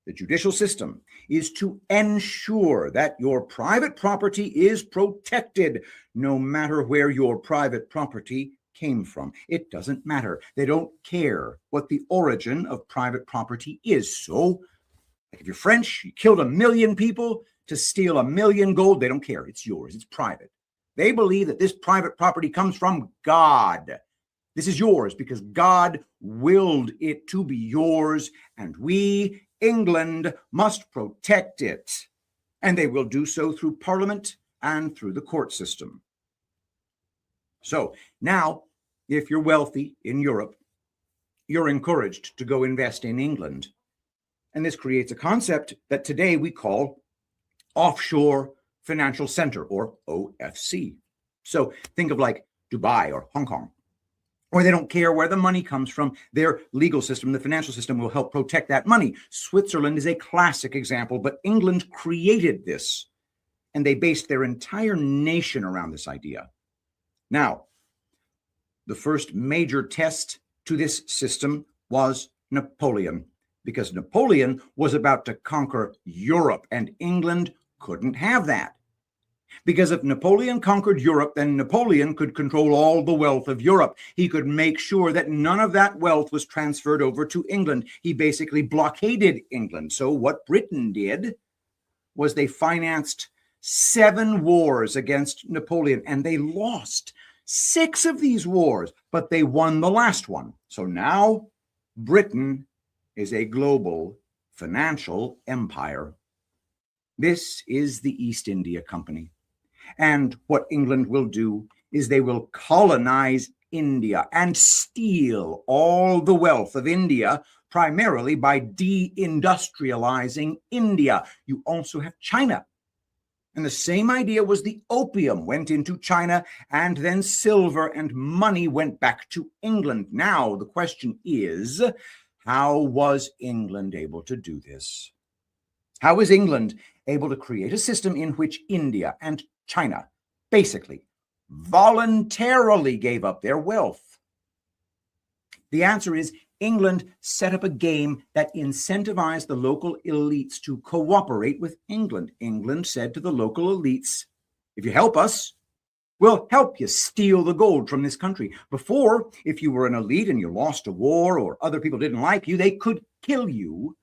the judicial system, is to ensure that your private property is protected, no matter where your private property came from. It doesn't matter. They don't care what the origin of private property is. So, if you're French, you killed 1 million people to steal 1 million gold, they don't care. It's yours. It's private. They believe that this private property comes from God. This is yours because God willed it to be yours, and we, England, must protect it. And they will do so through Parliament and through the court system. So now, if you're wealthy in Europe, you're encouraged to go invest in England. And this creates a concept that today we call offshore financial center, or OFC. So think of like Dubai or Hong Kong, or they don't care where the money comes from. Their legal system, the financial system, will help protect that money. Switzerland is a classic example, but England created this, and they based their entire nation around this idea. Now, the first major test to this system was Napoleon, because Napoleon was about to conquer Europe, and England couldn't have that. Because if Napoleon conquered Europe, then Napoleon could control all the wealth of Europe. He could make sure that none of that wealth was transferred over to England. He basically blockaded England. So what Britain did was they financed 7 wars against Napoleon, and they lost 6 of these wars, but they won the last one. So now Britain is a global financial empire. This is the East India Company. And what England will do is they will colonize India and steal all the wealth of India, primarily by deindustrializing India. You also have China. And the same idea was the opium went into China, and then silver and money went back to England. Now, the question is, how was England able to do this? How is England able to create a system in which India and China basically voluntarily gave up their wealth? The answer is England set up a game that incentivized the local elites to cooperate with England. England said to the local elites, if you help us, we'll help you steal the gold from this country. Before, if you were an elite and you lost a war or other people didn't like you, they could kill you.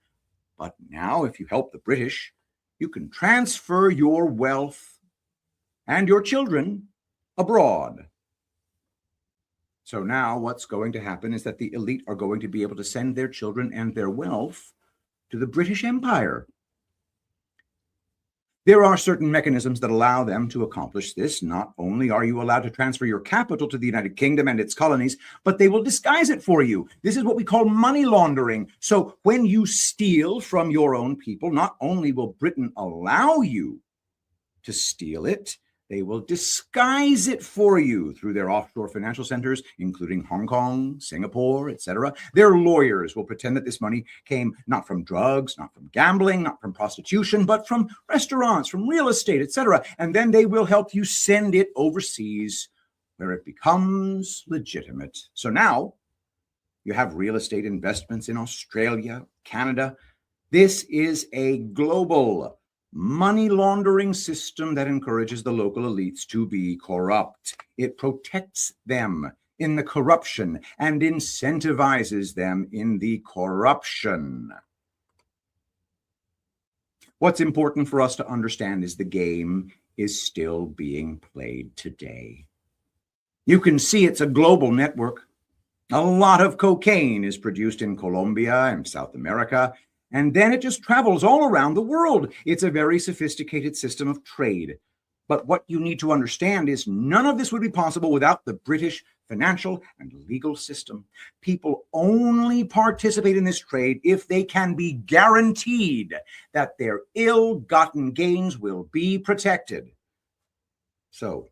But now, if you help the British, you can transfer your wealth and your children abroad. So now what's going to happen is that the elite are going to be able to send their children and their wealth to the British Empire. There are certain mechanisms that allow them to accomplish this. Not only are you allowed to transfer your capital to the United Kingdom and its colonies, but they will disguise it for you. This is what we call money laundering. So when you steal from your own people, not only will Britain allow you to steal it, they will disguise it for you through their offshore financial centers, including Hong Kong, Singapore, etc. Their lawyers will pretend that this money came not from drugs, not from gambling, not from prostitution, but from restaurants, from real estate, etc. And then they will help you send it overseas where it becomes legitimate. So now you have real estate investments in Australia, Canada. This is a global money laundering system that encourages the local elites to be corrupt. It protects them in the corruption and incentivizes them in the corruption. What's important for us to understand is the game is still being played today. You can see it's a global network. A lot of cocaine is produced in Colombia and South America, and then it just travels all around the world. It's a very sophisticated system of trade. But what you need to understand is none of this would be possible without the British financial and legal system. People only participate in this trade if they can be guaranteed that their ill-gotten gains will be protected. So,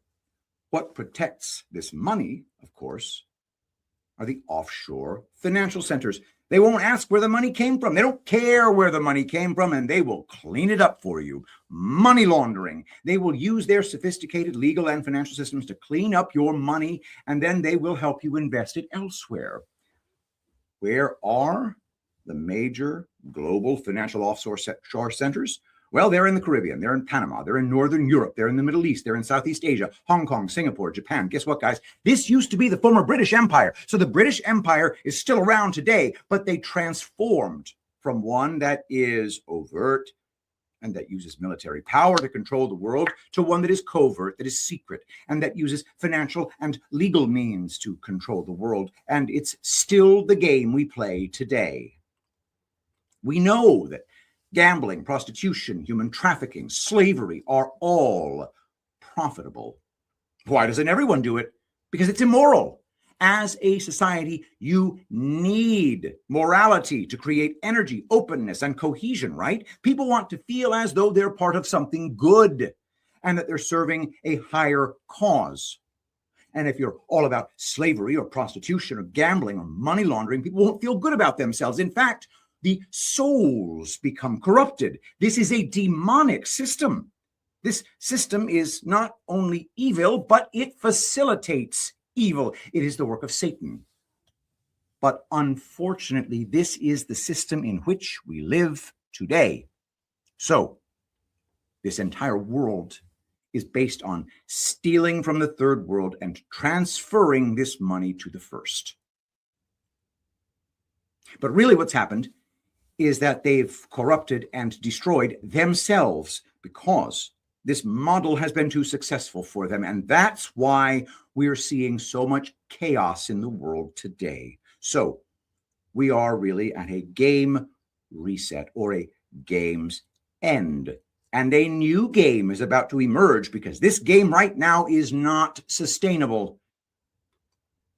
what protects this money, of course, are the offshore financial centers. They won't ask where the money came from. They don't care where the money came from, and they will clean it up for you. Money laundering. They will use their sophisticated legal and financial systems to clean up your money, and then they will help you invest it elsewhere. Where are the major global financial offshore centers? Well, they're in the Caribbean, they're in Panama, they're in Northern Europe, they're in the Middle East, they're in Southeast Asia, Hong Kong, Singapore, Japan. Guess what, guys? This used to be the former British Empire. So the British Empire is still around today, but they transformed from one that is overt and that uses military power to control the world to one that is covert, that is secret, and that uses financial and legal means to control the world. And it's still the game we play today. We know that gambling, prostitution, human trafficking, slavery are all profitable. Why doesn't everyone do it? Because it's immoral. As a society, you need morality to create energy, openness, and cohesion, right? People want to feel as though they're part of something good and that they're serving a higher cause. And if you're all about slavery or prostitution or gambling or money laundering, people won't feel good about themselves. In fact, the souls become corrupted. This is a demonic system. This system is not only evil, but it facilitates evil. It is the work of Satan. But unfortunately, this is the system in which we live today. So, this entire world is based on stealing from the third world and transferring this money to the first. But really what's happened is that they've corrupted and destroyed themselves because this model has been too successful for them. And that's why we're seeing so much chaos in the world today. So we are really at a game reset or a game's end. And a new game is about to emerge because this game right now is not sustainable.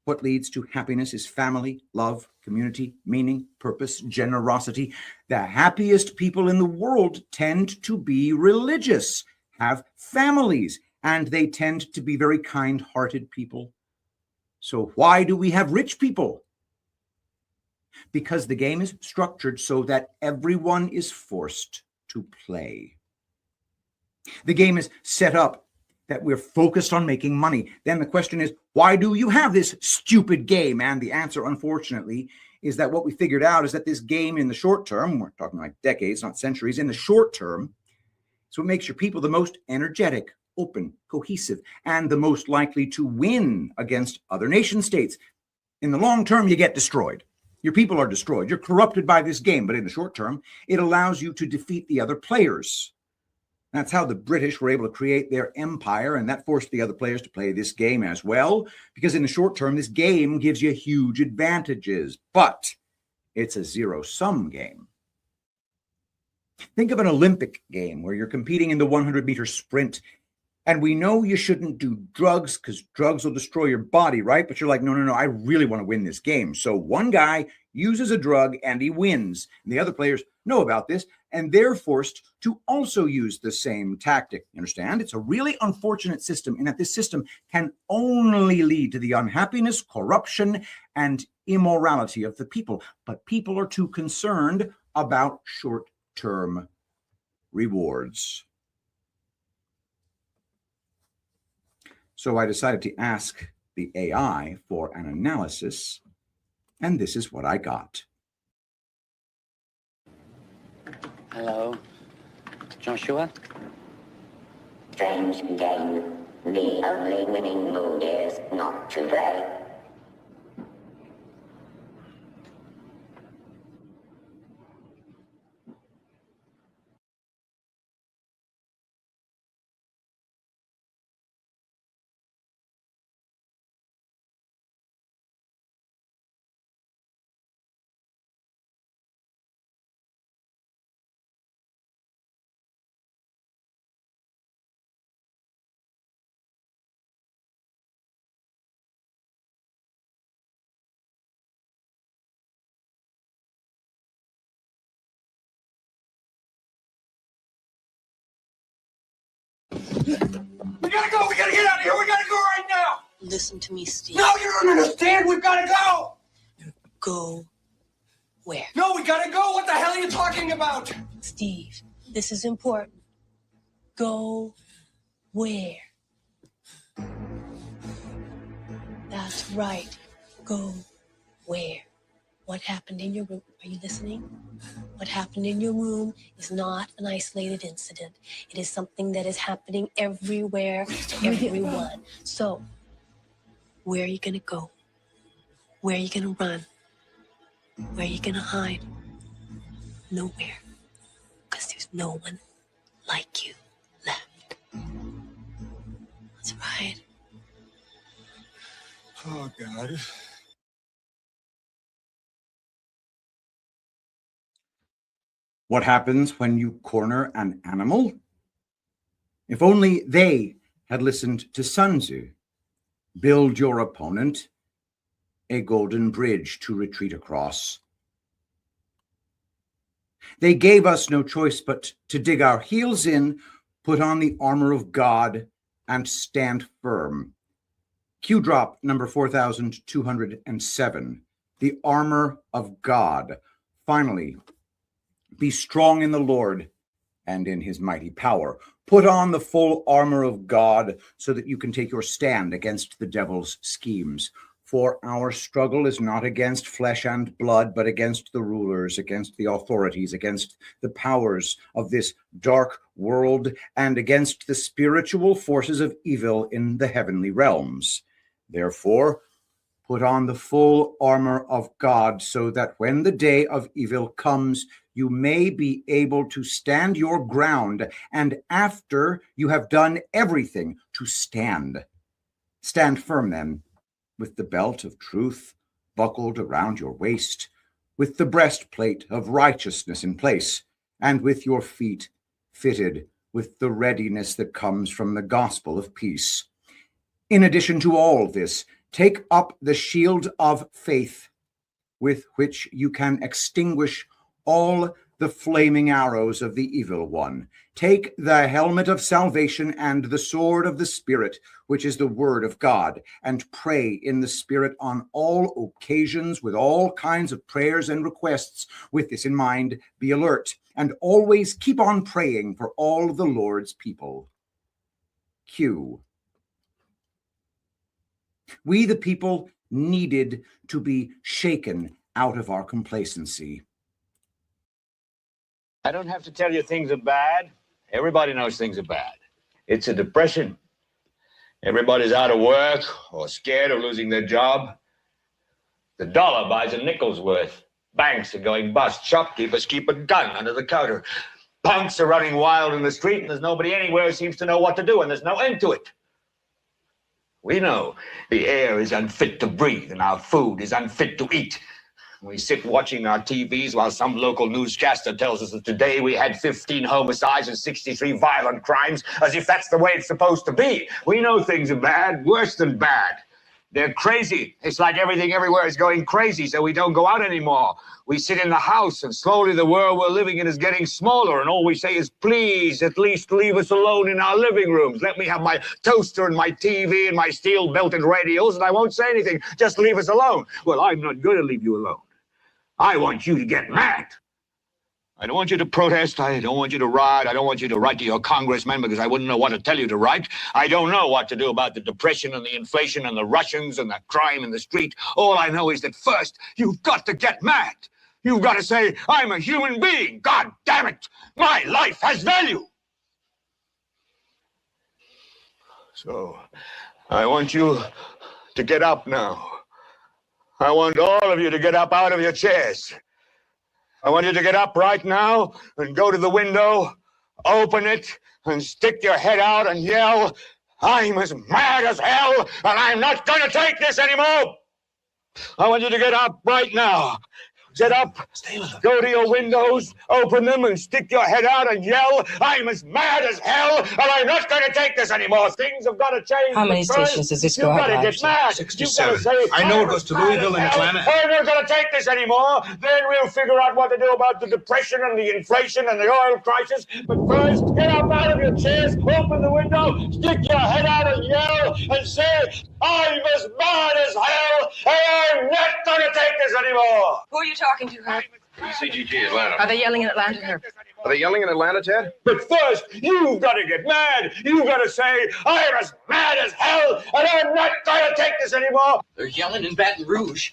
What leads to happiness is family, love, community, meaning, purpose, generosity. The happiest people in the world tend to be religious. have families, and they tend to be very kind-hearted people. So why do we have rich people? Because the game is structured so that everyone is forced to play. The game is set up that we're focused on making money. Then the question is, why do you have this stupid game? And the answer, unfortunately, is that what we figured out is that this game in the short term, we're talking like decades, not centuries, in the short term, is what makes your people the most energetic, open, cohesive, and the most likely to win against other nation states. In the long term, you get destroyed. Your people are destroyed. You're corrupted by this game. But in the short term, it allows you to defeat the other players. That's how the British were able to create their empire, and that forced the other players to play this game as well, because in the short term, this game gives you huge advantages, but it's a zero-sum game. Think of an Olympic game where you're competing in the 100-meter sprint, and we know you shouldn't do drugs because drugs will destroy your body, right? But you're like, no, I really want to win this game. So one guy uses a drug and he wins. And the other players know about this, and they're forced to also use the same tactic. You understand? It's a really unfortunate system in that this system can only lead to the unhappiness, corruption, and immorality of the people. But people are too concerned about short-term rewards. So I decided to ask the AI for an analysis, and this is what I got. Hello, Joshua? Strange game. The only winning move is not to play. We gotta go! We gotta get out of here! We gotta go right now! Listen to me, Steve. No, you don't understand! We've gotta go! Go where? No, we gotta go! What the hell are you talking about? Steve, this is important. Go where? That's right. Go where? What happened in your room? Are you listening? What happened in your room is not an isolated incident. It is something that is happening everywhere to everyone. So, where are you going to go? Where are you going to run? Where are you going to hide? Nowhere. Because there's no one like you left. That's right. Oh, God. What happens when you corner an animal? If only they had listened to Sun Tzu. Build your opponent a golden bridge to retreat across. They gave us no choice but to dig our heels in, put on the armor of God, and stand firm. Q drop number 4207. The armor of God. Finally, be strong in the Lord and in his mighty power. Put on the full armor of God so that you can take your stand against the devil's schemes. For our struggle is not against flesh and blood, but against the rulers, against the authorities, against the powers of this dark world, and against the spiritual forces of evil in the heavenly realms. Therefore, put on the full armor of God so that when the day of evil comes, you may be able to stand your ground, and after you have done everything, to stand. Stand firm then, with the belt of truth buckled around your waist, with the breastplate of righteousness in place, and with your feet fitted with the readiness that comes from the gospel of peace. In addition to all this, take up the shield of faith, with which you can extinguish all the flaming arrows of the evil one. Take the helmet of salvation and the sword of the Spirit, which is the word of God, and pray in the Spirit on all occasions with all kinds of prayers and requests. With this in mind, be alert and always keep on praying for all the Lord's people. Q. We, the people, needed to be shaken out of our complacency. I don't have to tell you things are bad. Everybody knows things are bad. It's a depression. Everybody's out of work or scared of losing their job. The dollar buys a nickel's worth. Banks are going bust. Shopkeepers keep a gun under the counter. Punks are running wild in the street, and there's nobody anywhere who seems to know what to do, and there's no end to it. We know the air is unfit to breathe, and our food is unfit to eat. We sit watching our TVs while some local newscaster tells us that today we had 15 homicides and 63 violent crimes, as if that's the way it's supposed to be. We know things are bad, worse than bad. They're crazy. It's like everything everywhere is going crazy, so we don't go out anymore. We sit in the house, and slowly the world we're living in is getting smaller, and all we say is, please, at least leave us alone in our living rooms. Let me have my toaster and my TV and my steel-belted radios, and I won't say anything. Just leave us alone. Well, I'm not going to leave you alone. I want you to get mad. I don't want you to protest. I don't want you to riot. I don't want you to write to your congressman because I wouldn't know what to tell you to write. I don't know what to do about the depression and the inflation and the Russians and the crime in the street. All I know is that first, you've got to get mad. You've got to say, I'm a human being. God damn it. My life has value. So, I want you to get up now. I want all of you to get up out of your chairs. I want you to get up right now and go to the window, open it, and stick your head out and yell, I'm as mad as hell, and I'm not going to take this anymore. I want you to get up right now. Get up, go to your windows, open them, and stick your head out and yell, I'm as mad as hell, and I'm not going to take this anymore. Things have got to change. How many stations does this go out? out You've got to live? get mad. 67. Say, I know it goes to Louisville and Atlanta. I'm not going to take this anymore. Then we'll figure out what to do about the depression and the inflation and the oil crisis. But first, get up out of your chairs, open the window, stick your head out and yell, and say, I'm as mad as hell, and I'm not going to take this anymore. Who are you talking to, Herb? CGG Atlanta. Are they yelling in Atlanta, Herb? Are they yelling in Atlanta, Ted? But first, you've got to get mad. You've got to say, I'm as mad as hell, and I'm not going to take this anymore. They're yelling in Baton Rouge.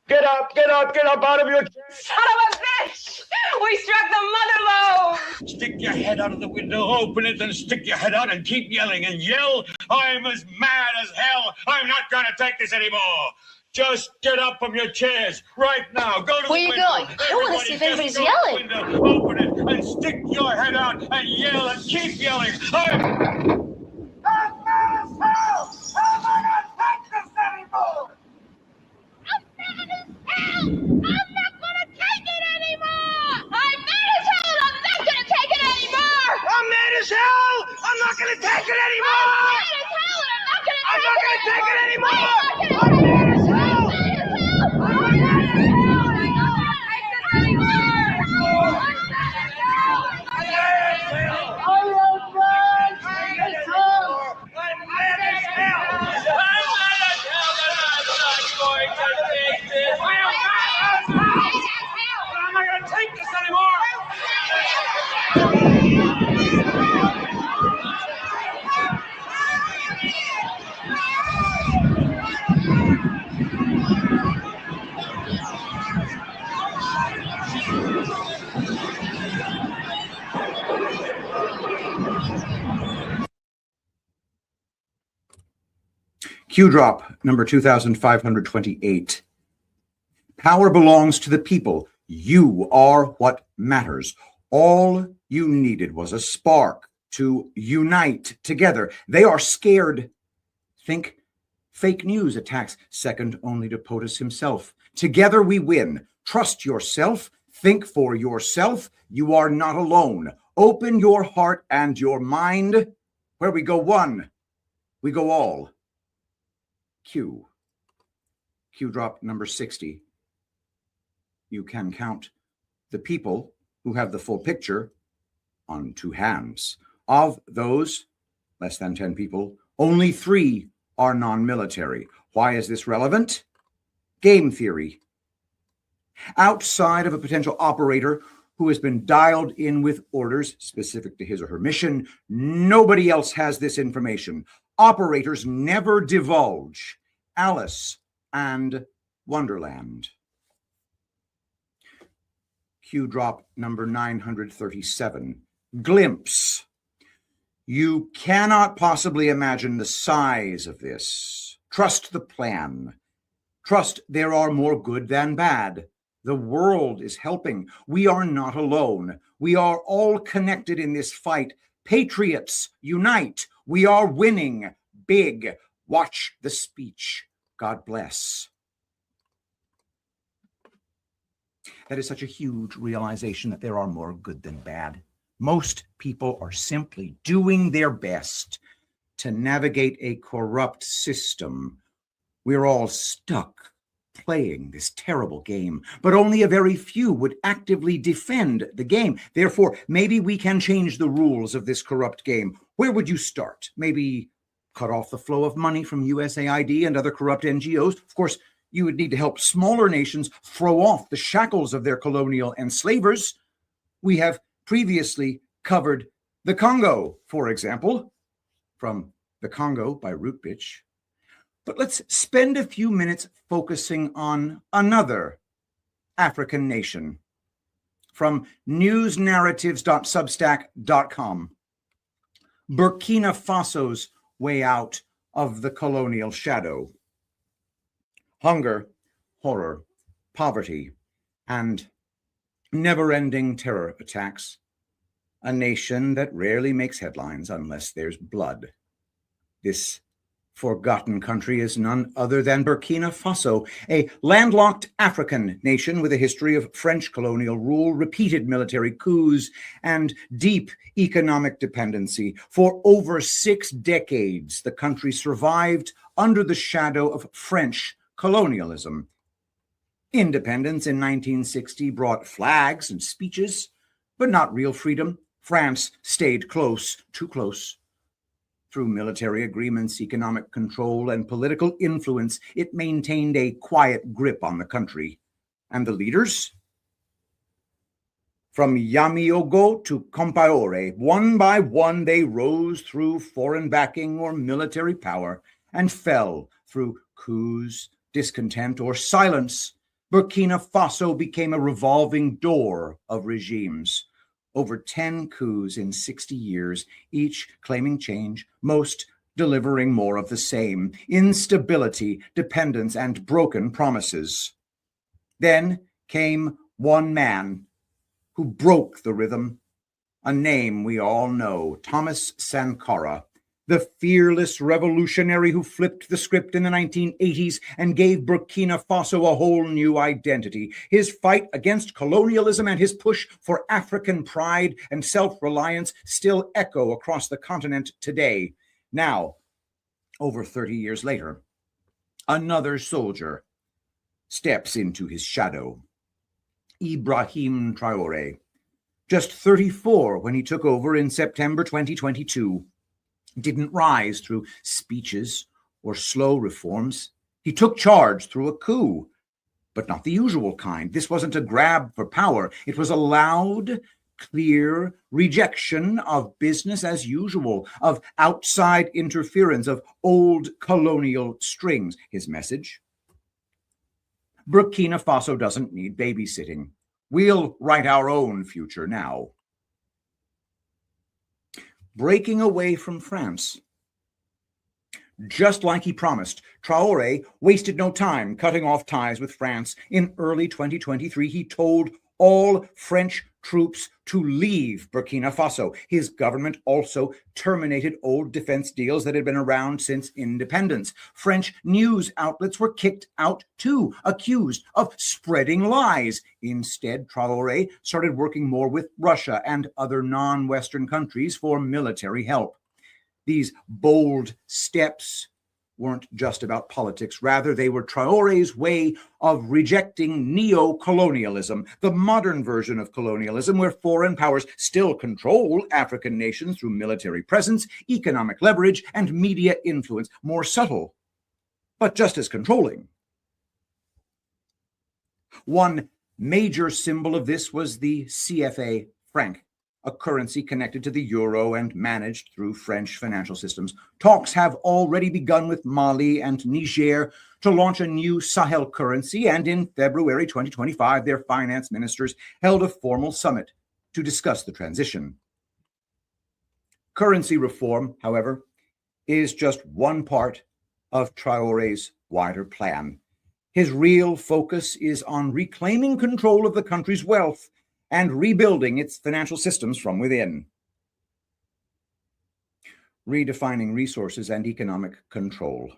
Get up out of your chair. Son of a bitch! We struck the mother load! Stick your head out of the window, open it, then stick your head out and keep yelling and yell, I'm as mad as hell. I'm not going to take this anymore. Just get up from your chairs right now. Go to the window. Where are you going? I want to see if anybody's yelling. Window, open it and stick your head out and yell and keep yelling. I'm mad as hell. I'm not going to take this anymore. I'm not gonna take it anymore! I'm mad as hell! I'm not gonna take it anymore! I'm mad as hell! I'm not gonna take it anymore! I'm mad as hell and I'm not gonna take it anymore! I'm mad as hell! I'm not gonna take this anymore! I'm not gonna take this anymore! Q drop number 2528. Power belongs to the people. You are what matters. All you needed was a spark to unite together. They are scared. Think fake news attacks second only to POTUS himself. Together we win. Trust yourself. Think for yourself. You are not alone. Open your heart and your mind. Where we go one, we go all. Q drop number 60. You can count the people who have the full picture on 2 hands. Of those less than 10 people, only 3 are non-military. Why is this relevant? Game theory. Outside of a potential operator who has been dialed in with orders specific to his or her mission, nobody else has this information. Operators never divulge. Alice and Wonderland. Cue drop number 937. Glimpse. You cannot possibly imagine the size of this. Trust the plan. Trust there are more good than bad. The world is helping. We are not alone. We are all connected in this fight. Patriots, unite. We are winning big. Watch the speech. God bless. That is such a huge realization that there are more good than bad. Most people are simply doing their best to navigate a corrupt system. We're all stuck playing this terrible game, but only a very few would actively defend the game. Therefore, maybe we can change the rules of this corrupt game. Where would you start? Maybe cut off the flow of money from USAID and other corrupt NGOs? Of course, you would need to help smaller nations throw off the shackles of their colonial enslavers. We have previously covered the Congo, for example, from The Congo by Rootbitch. But let's spend a few minutes focusing on another African nation from newsnarratives.substack.com. Burkina Faso's way out of the colonial shadow. Hunger, horror, poverty, and never-ending terror attacks. A nation that rarely makes headlines unless there's blood. This forgotten country is none other than Burkina Faso, a landlocked African nation with a history of French colonial rule, repeated military coups, and deep economic dependency. For over 6 decades, the country survived under the shadow of French colonialism. Independence in 1960 brought flags and speeches, but not real freedom. France stayed close, too close. Through military agreements, economic control, and political influence, it maintained a quiet grip on the country. And the leaders? From Yamiogo to Compaore, one by one they rose through foreign backing or military power and fell through coups, discontent, or silence. Burkina Faso became a revolving door of regimes. Over 10 coups in 60 years, each claiming change, most delivering more of the same: instability, dependence, and broken promises. Then came one man who broke the rhythm, a name we all know: Thomas Sankara, the fearless revolutionary who flipped the script in the 1980s and gave Burkina Faso a whole new identity. His fight against colonialism and his push for African pride and self-reliance still echo across the continent today. Now, over 30 years later, another soldier steps into his shadow. Ibrahim Traoré, just 34 when he took over in September 2022. Didn't rise through speeches or slow reforms. He took charge through a coup, but not the usual kind. This wasn't a grab for power. It was a loud, clear rejection of business as usual, of outside interference, of old colonial strings. His message? Burkina Faso doesn't need babysitting. We'll write our own future now. Breaking away from France. Just like he promised, Traoré wasted no time cutting off ties with France. In early 2023, he told all French troops to leave Burkina Faso. His government also terminated old defense deals that had been around since independence. French news outlets were kicked out too, accused of spreading lies. Instead, Traoré started working more with Russia and other non-Western countries for military help. These bold steps weren't just about politics. Rather, they were Traore's way of rejecting neo-colonialism, the modern version of colonialism where foreign powers still control African nations through military presence, economic leverage, and media influence. More subtle, but just as controlling. One major symbol of this was the CFA franc, a currency connected to the euro and managed through French financial systems. Talks have already begun with Mali and Niger to launch a new Sahel currency, and in February 2025, their finance ministers held a formal summit to discuss the transition. Currency reform, however, is just one part of Traore's wider plan. His real focus is on reclaiming control of the country's wealth and rebuilding its financial systems from within. Redefining resources and economic control.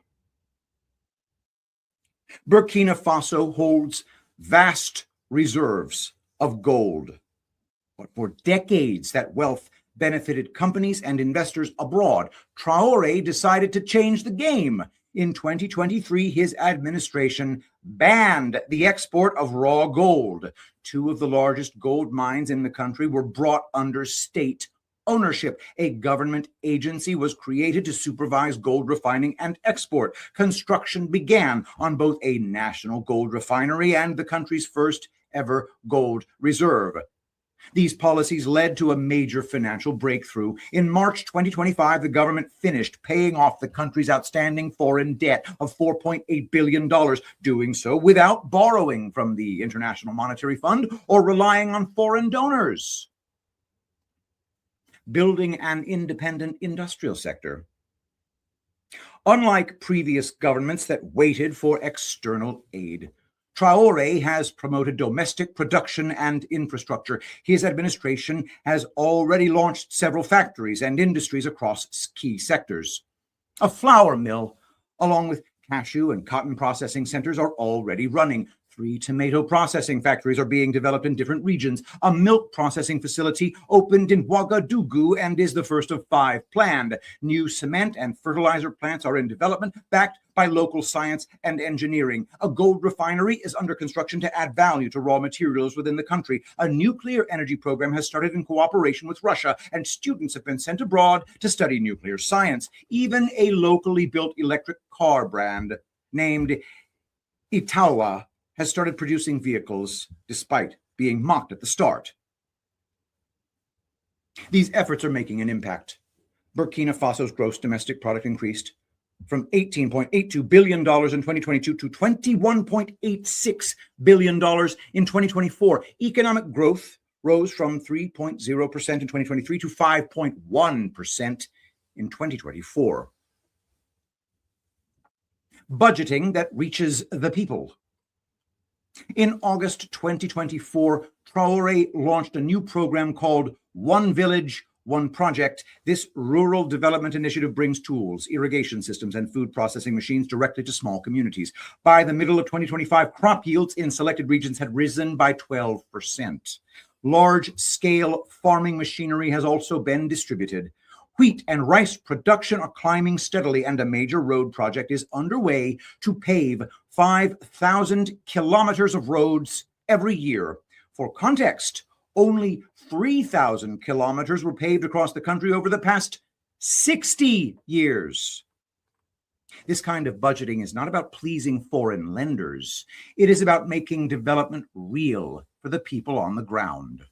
Burkina Faso holds vast reserves of gold, but for decades that wealth benefited companies and investors abroad. Traore decided to change the game. In 2023, his administration banned the export of raw gold. Two of the largest gold mines in the country were brought under state ownership. A government agency was created to supervise gold refining and export. Construction began on both a national gold refinery and the country's first ever gold reserve. These policies led to a major financial breakthrough. In March 2025, the government finished paying off the country's outstanding foreign debt of $4.8 billion, doing so without borrowing from the International Monetary Fund or relying on foreign donors. Building an independent industrial sector. Unlike previous governments that waited for external aid, Traore has promoted domestic production and infrastructure. His administration has already launched several factories and industries across key sectors. A flour mill, along with cashew and cotton processing centers, are already running. 3 tomato processing factories are being developed in different regions. A milk processing facility opened in Ouagadougou and is the first of 5 planned. New cement and fertilizer plants are in development, backed by local science and engineering. A gold refinery is under construction to add value to raw materials within the country. A nuclear energy program has started in cooperation with Russia, and students have been sent abroad to study nuclear science. Even a locally built electric car brand named Itawa has started producing vehicles despite being mocked at the start. These efforts are making an impact. Burkina Faso's gross domestic product increased from $18.82 billion in 2022 to $21.86 billion in 2024. Economic growth rose from 3.0% in 2023 to 5.1% in 2024. Budgeting that reaches the people. In August 2024, Traore launched a new program called One Village, One Project. This rural development initiative brings tools, irrigation systems, and food processing machines directly to small communities. By the middle of 2025, crop yields in selected regions had risen by 12%. Large-scale farming machinery has also been distributed. Wheat and rice production are climbing steadily, and a major road project is underway to pave 5,000 kilometers of roads every year. For context, only 3,000 kilometers were paved across the country over the past 60 years. This kind of budgeting is not about pleasing foreign lenders. It is about making development real for the people on the ground.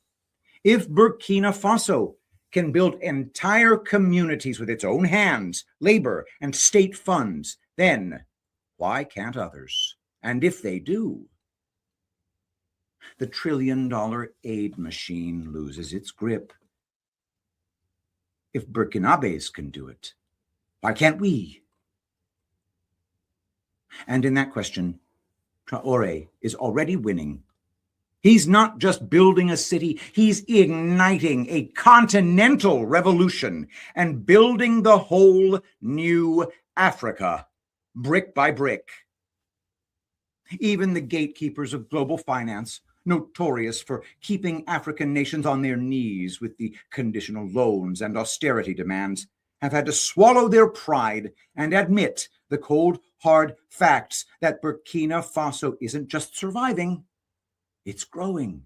If Burkina Faso can build entire communities with its own hands, labor, and state funds, then why can't others? And if they do, the trillion-dollar aid machine loses its grip. If Burkinabés can do it, why can't we? And in that question, Traore is already winning. He's not just building a city, he's igniting a continental revolution and building the whole new Africa, brick by brick. Even the gatekeepers of global finance, notorious for keeping African nations on their knees with the conditional loans and austerity demands, have had to swallow their pride and admit the cold, hard facts that Burkina Faso isn't just surviving, it's growing.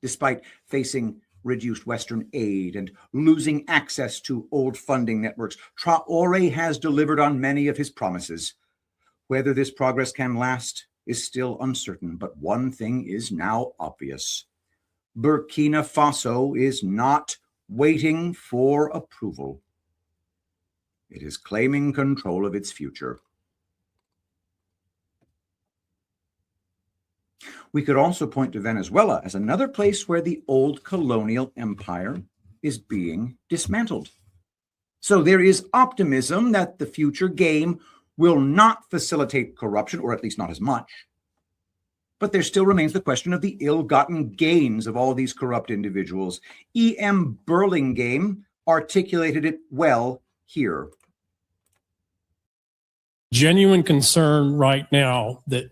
Despite facing reduced Western aid and losing access to old funding networks, Traoré has delivered on many of his promises. Whether this progress can last is still uncertain, but one thing is now obvious. Burkina Faso is not waiting for approval. It is claiming control of its future. We could also point to Venezuela as another place where the old colonial empire is being dismantled. So there is optimism that the future game will not facilitate corruption, or at least not as much. But there still remains the question of the ill-gotten gains of all these corrupt individuals. E.M. Burlingame articulated it well here. Genuine concern right now that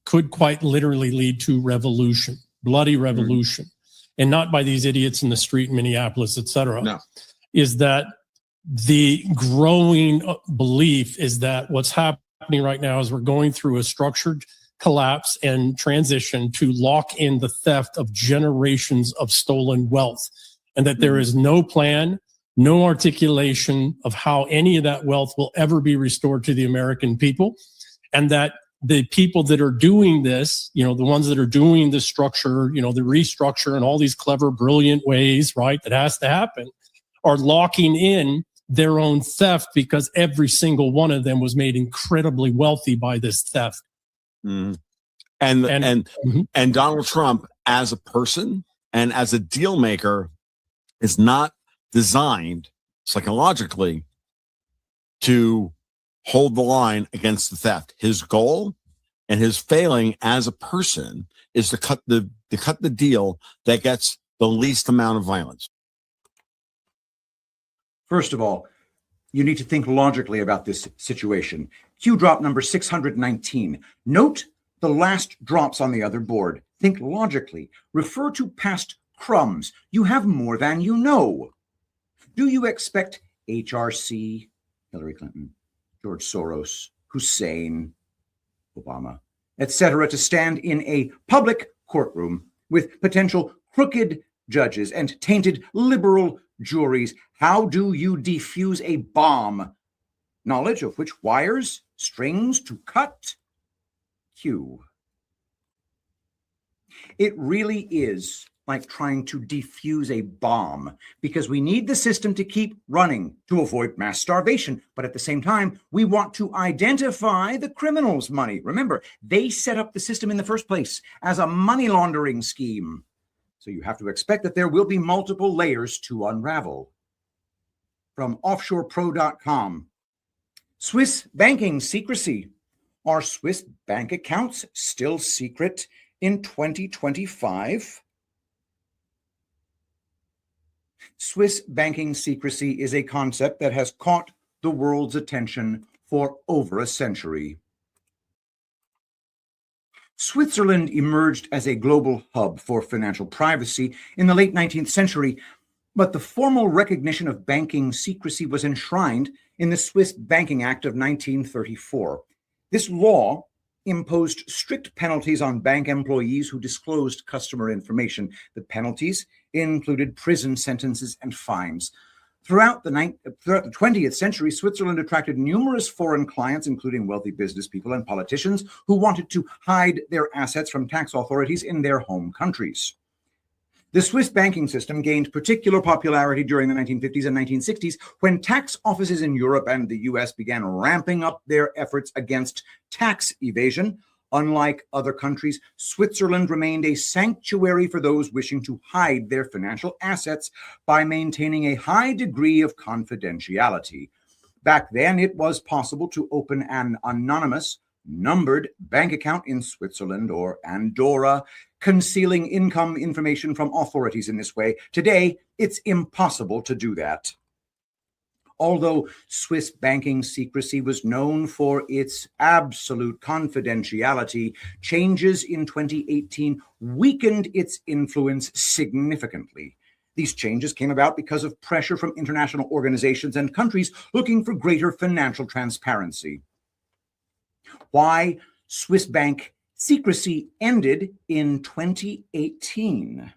could quite literally lead to revolution, bloody revolution, and not by these idiots in the street in Minneapolis, et cetera, is that the growing belief is that what's happening right now is we're going through a structured collapse and transition to lock in the theft of generations of stolen wealth, and that there is no plan, no articulation of how any of that wealth will ever be restored to the American people, and that the people that are doing this, the ones that are doing the structure, the restructure and all these clever, brilliant ways, right, that has to happen, are locking in their own theft because every single one of them was made incredibly wealthy by this theft. And Donald Trump as a person and as a deal maker is not designed psychologically to hold the line against the theft. His goal and his failing as a person is to cut the deal that gets the least amount of violence. First of all, you need to think logically about this situation. Cue drop number 619. Note the last drops on the other board. Think logically. Refer to past crumbs. You have more than you know. Do you expect HRC, Hillary Clinton, George Soros, Hussein, Obama, etc., to stand in a public courtroom with potential crooked judges and tainted liberal juries? How do you defuse a bomb? Knowledge of which wires, strings to cut? Q. It really is like trying to defuse a bomb, because we need the system to keep running to avoid mass starvation. But at the same time, we want to identify the criminals' money. Remember, they set up the system in the first place as a money laundering scheme. So you have to expect that there will be multiple layers to unravel. From offshorepro.com, Swiss banking secrecy. Are Swiss bank accounts still secret in 2025? Swiss banking secrecy is a concept that has caught the world's attention for over a century. Switzerland emerged as a global hub for financial privacy in the late 19th century, but the formal recognition of banking secrecy was enshrined in the Swiss Banking Act of 1934. This law imposed strict penalties on bank employees who disclosed customer information. The penalties included prison sentences and fines. Throughout the 20th century, Switzerland attracted numerous foreign clients, including wealthy business people and politicians who wanted to hide their assets from tax authorities in their home countries. The Swiss banking system gained particular popularity during the 1950s and 1960s when tax offices in Europe and the US began ramping up their efforts against tax evasion. Unlike other countries, Switzerland remained a sanctuary for those wishing to hide their financial assets by maintaining a high degree of confidentiality. Back then, it was possible to open an anonymous, numbered bank account in Switzerland or Andorra, concealing income information from authorities in this way. Today, it's impossible to do that. Although Swiss banking secrecy was known for its absolute confidentiality, changes in 2018 weakened its influence significantly. These changes came about because of pressure from international organizations and countries looking for greater financial transparency. Why Swiss bank secrecy ended in 2018.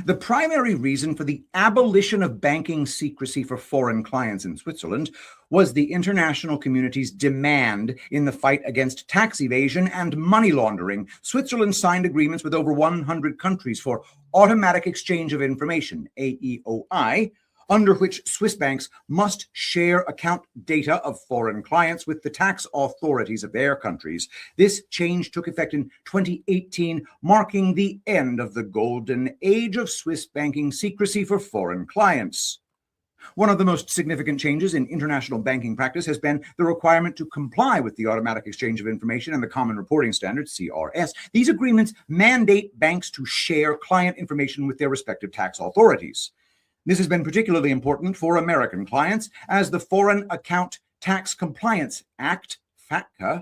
The primary reason for the abolition of banking secrecy for foreign clients in Switzerland was the international community's demand in the fight against tax evasion and money laundering. Switzerland signed agreements with over 100 countries for automatic exchange of information, AEOI, under which Swiss banks must share account data of foreign clients with the tax authorities of their countries. This change took effect in 2018, marking the end of the golden age of Swiss banking secrecy for foreign clients. One of the most significant changes in international banking practice has been the requirement to comply with the Automatic Exchange of Information and the Common Reporting Standards, CRS. These agreements mandate banks to share client information with their respective tax authorities. This has been particularly important for American clients, as the Foreign Account Tax Compliance Act, FATCA,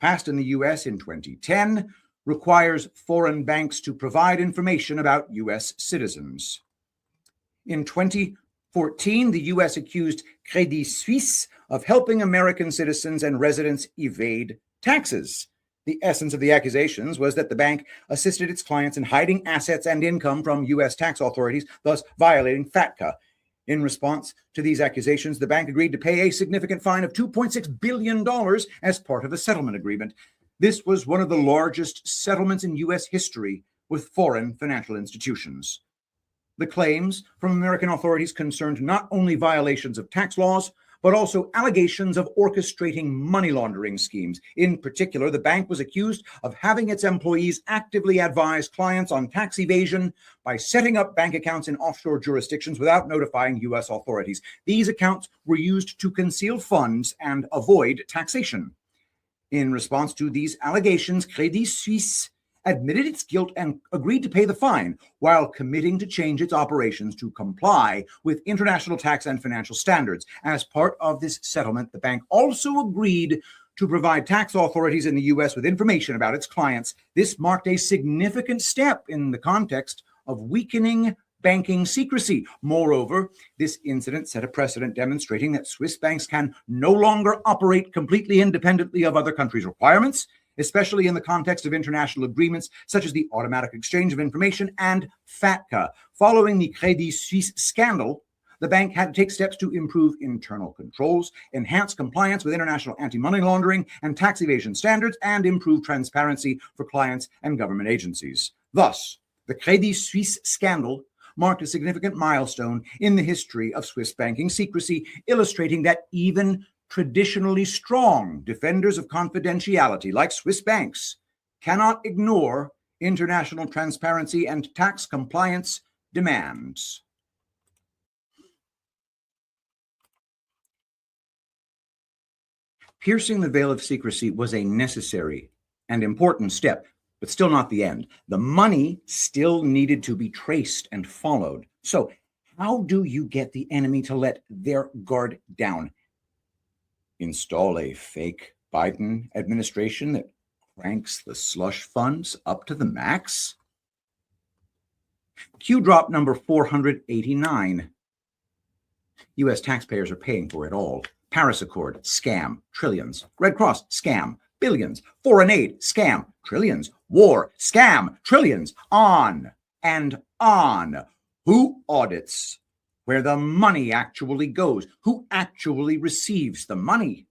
passed in the U.S. in 2010, requires foreign banks to provide information about U.S. citizens. In 2014, the U.S. accused Credit Suisse of helping American citizens and residents evade taxes. The essence of the accusations was that the bank assisted its clients in hiding assets and income from U.S. tax authorities, thus violating FATCA. In response to these accusations, the bank agreed to pay a significant fine of $2.6 billion as part of a settlement agreement. This was one of the largest settlements in U.S. history with foreign financial institutions. The claims from American authorities concerned not only violations of tax laws, but also allegations of orchestrating money laundering schemes. In particular, the bank was accused of having its employees actively advise clients on tax evasion by setting up bank accounts in offshore jurisdictions without notifying U.S. authorities. These accounts were used to conceal funds and avoid taxation. In response to these allegations, Credit Suisse admitted its guilt and agreed to pay the fine while committing to change its operations to comply with international tax and financial standards. As part of this settlement, the bank also agreed to provide tax authorities in the U.S. with information about its clients. This marked a significant step in the context of weakening banking secrecy. Moreover, this incident set a precedent demonstrating that Swiss banks can no longer operate completely independently of other countries' requirements, especially in the context of international agreements such as the Automatic Exchange of Information and FATCA. Following the Credit Suisse scandal, the bank had to take steps to improve internal controls, enhance compliance with international anti-money laundering and tax evasion standards, and improve transparency for clients and government agencies. Thus, the Credit Suisse scandal marked a significant milestone in the history of Swiss banking secrecy, illustrating that even traditionally strong defenders of confidentiality, like Swiss banks, cannot ignore international transparency and tax compliance demands. Piercing the veil of secrecy was a necessary and important step, but still not the end. The money still needed to be traced and followed. So, how do you get the enemy to let their guard down? Install a fake Biden administration that cranks the slush funds up to the max? Q drop number 489. U.S. taxpayers are paying for it all. Paris Accord, scam, trillions. Red Cross, scam, billions. Foreign aid, scam, trillions. War, scam, trillions. On and on. Who audits where the money actually goes? Who actually receives the money?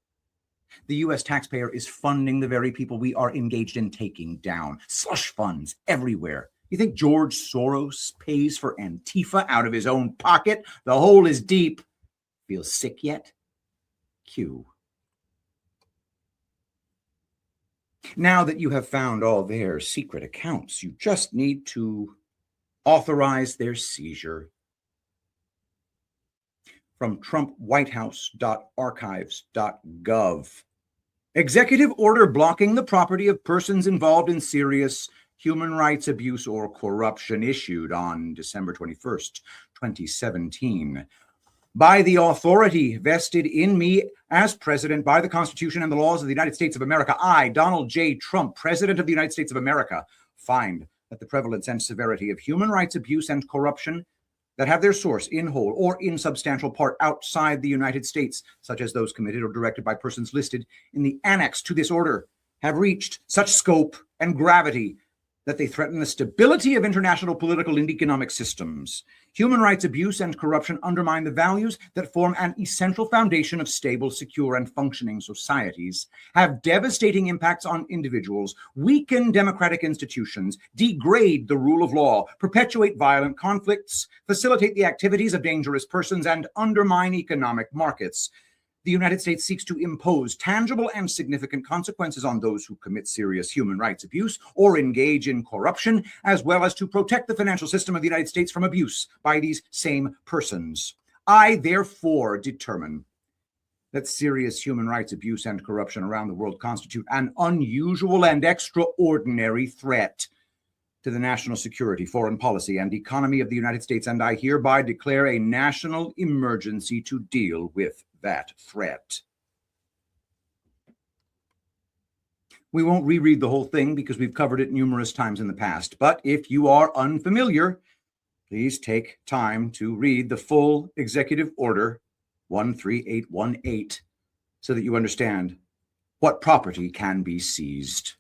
The U.S. taxpayer is funding the very people we are engaged in taking down. Slush funds everywhere. You think George Soros pays for Antifa out of his own pocket? The hole is deep. Feel sick yet? Q. Now that you have found all their secret accounts, you just need to authorize their seizure. From TrumpWhiteHouse.archives.gov. Executive order blocking the property of persons involved in serious human rights abuse or corruption issued on December 21st, 2017. By the authority vested in me as president by the Constitution and the laws of the United States of America, I, Donald J. Trump, President of the United States of America, find that the prevalence and severity of human rights abuse and corruption that have their source in whole or in substantial part outside the United States, such as those committed or directed by persons listed in the annex to this order, have reached such scope and gravity that they threaten the stability of international political and economic systems. Human rights abuse and corruption undermine the values that form an essential foundation of stable, secure, and functioning societies, have devastating impacts on individuals, weaken democratic institutions, degrade the rule of law, perpetuate violent conflicts, facilitate the activities of dangerous persons, and undermine economic markets. The United States seeks to impose tangible and significant consequences on those who commit serious human rights abuse or engage in corruption, as well as to protect the financial system of the United States from abuse by these same persons. I, therefore, determine that serious human rights abuse and corruption around the world constitute an unusual and extraordinary threat to the national security, foreign policy, and economy of the United States, and I hereby declare a national emergency to deal with that threat. We won't reread the whole thing because we've covered it numerous times in the past, but if you are unfamiliar, please take time to read the full Executive Order 13818 so that you understand what property can be seized.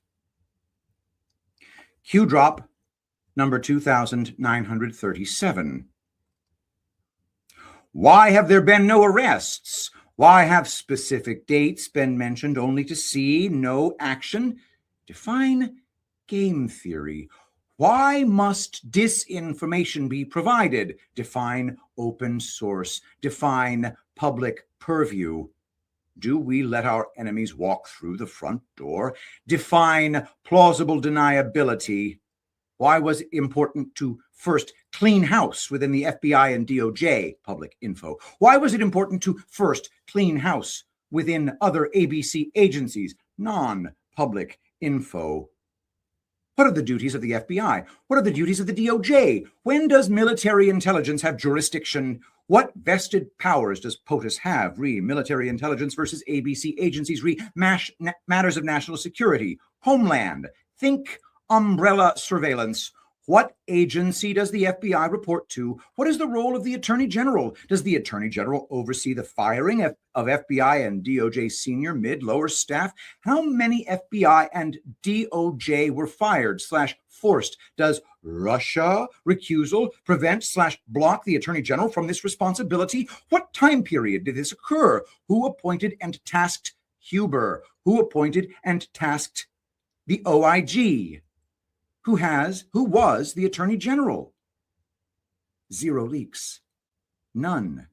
Q drop number 2937. Why have there been no arrests? Why have specific dates been mentioned only to see no action? Define game theory. Why must disinformation be provided? Define open source. Define public purview. Do we let our enemies walk through the front door? Define plausible deniability. Why was it important to first clean house within the FBI and DOJ public info? Why was it important to first clean house within other ABC agencies, non-public info? What are the duties of the FBI? What are the duties of the DOJ? When does military intelligence have jurisdiction? What vested powers does POTUS have? Military intelligence versus ABC agencies. Matters of national security. Homeland. Think umbrella surveillance. What agency does the FBI report to? What is the role of the Attorney General? Does the Attorney General oversee the firing of FBI and DOJ senior, mid, lower staff? How many FBI and DOJ were fired / forced? Does Russia recusal prevent / block the Attorney General from this responsibility? What time period did this occur? Who appointed and tasked Huber? Who appointed and tasked the OIG? Who was the Attorney General? Zero leaks. None.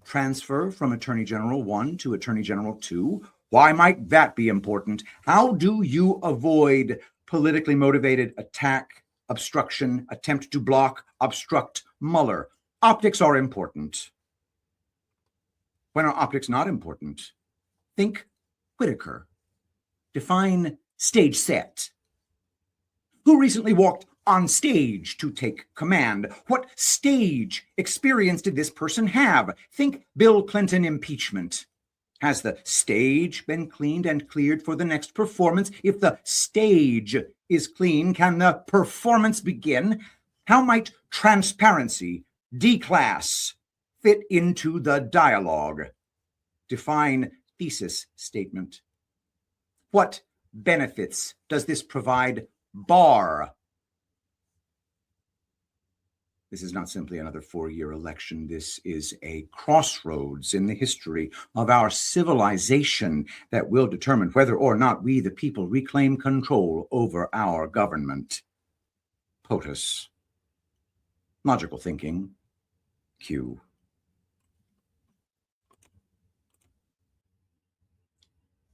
Transfer from Attorney General 1 to Attorney General 2. Why might that be important? How do you avoid politically motivated attack, obstruction, attempt to block, obstruct Mueller? Optics are important. When are optics not important? Think Whitaker. Define stage set. Who recently walked on stage to take command? What stage experience did this person have? Think Bill Clinton impeachment. Has the stage been cleaned and cleared for the next performance? If the stage is clean, can the performance begin? How might transparency, D-class, fit into the dialogue? Define thesis statement. What benefits does this provide? Bar. This is not simply another 4-year election. This is a crossroads in the history of our civilization that will determine whether or not we, the people, reclaim control over our government. POTUS. Logical thinking. Q.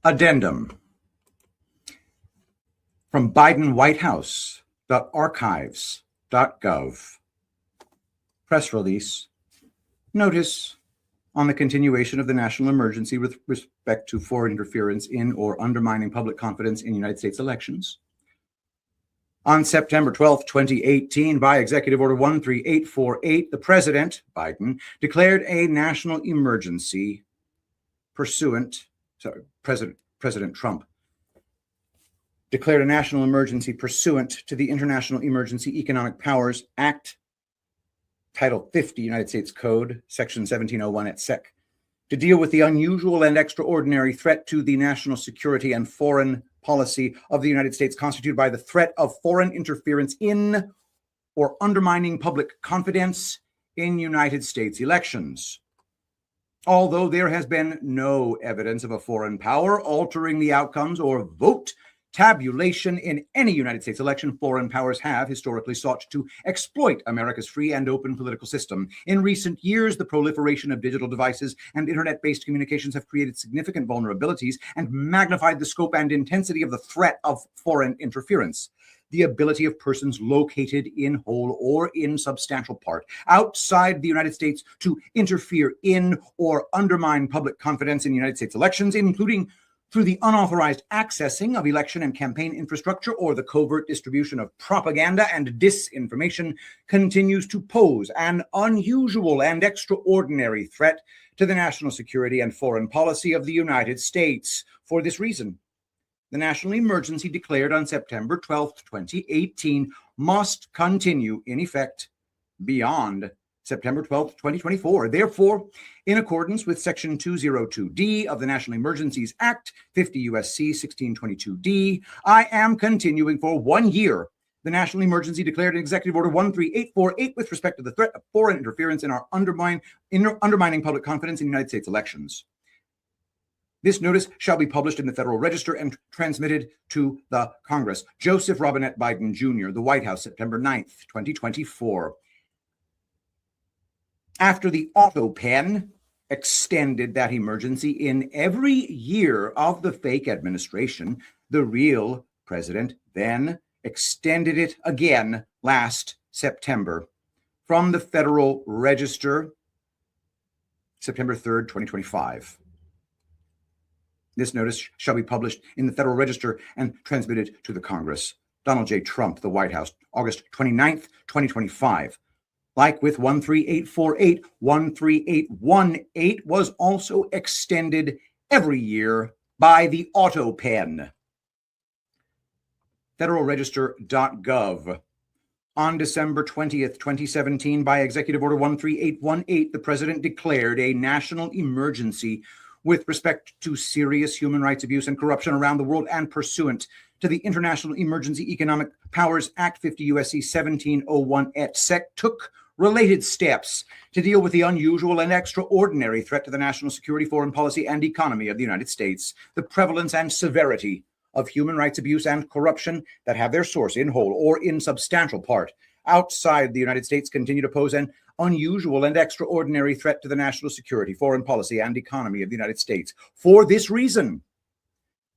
Addendum. From Biden White House.archives.gov. Press release. Notice on the continuation of the national emergency with respect to foreign interference in or undermining public confidence in United States elections. On September 12, 2018, by Executive Order 13848, the President, Biden, declared a national emergency President Trump declared a national emergency pursuant to the International Emergency Economic Powers Act, Title 50, United States Code, Section 1701 et sec, to deal with the unusual and extraordinary threat to the national security and foreign policy of the United States constituted by the threat of foreign interference in or undermining public confidence in United States elections. Although there has been no evidence of a foreign power altering the outcomes or vote tabulation in any United States election, foreign powers have historically sought to exploit America's free and open political system. In recent years, the proliferation of digital devices and internet-based communications have created significant vulnerabilities and magnified the scope and intensity of the threat of foreign interference. The ability of persons located in whole or in substantial part outside the United States to interfere in or undermine public confidence in United States elections, including through the unauthorized accessing of election and campaign infrastructure or the covert distribution of propaganda and disinformation, continues to pose an unusual and extraordinary threat to the national security and foreign policy of the United States. For this reason, the national emergency declared on September 12, 2018, must continue in effect beyond September 12, 2024. Therefore, in accordance with Section 202D of the National Emergencies Act, 50 U.S.C. 1622D, I am continuing for 1 year the national emergency declared in Executive Order 13848 with respect to the threat of foreign interference in our undermining public confidence in United States elections. This notice shall be published in the Federal Register and transmitted to the Congress. Joseph Robinette Biden Jr., the White House, September 9th, 2024. After the auto pen extended that emergency in every year of the fake administration, the real president then extended it again last September. From the Federal Register, September 3rd, 2025. This notice shall be published in the Federal Register and transmitted to the Congress. Donald J. Trump, the White House, August 29th, 2025. Like with 13848, 13818 was also extended every year by the auto pen. Federalregister.gov. On December 20th, 2017, by Executive Order 13818, the President declared a national emergency with respect to serious human rights abuse and corruption around the world and pursuant to the International Emergency Economic Powers Act 50 U.S.C. 1701 et sec, took related steps to deal with the unusual and extraordinary threat to the national security, foreign policy, and economy of the United States, the prevalence and severity of human rights abuse and corruption that have their source in whole or in substantial part outside the United States continue to pose an unusual and extraordinary threat to the national security, foreign policy, and economy of the United States. For this reason,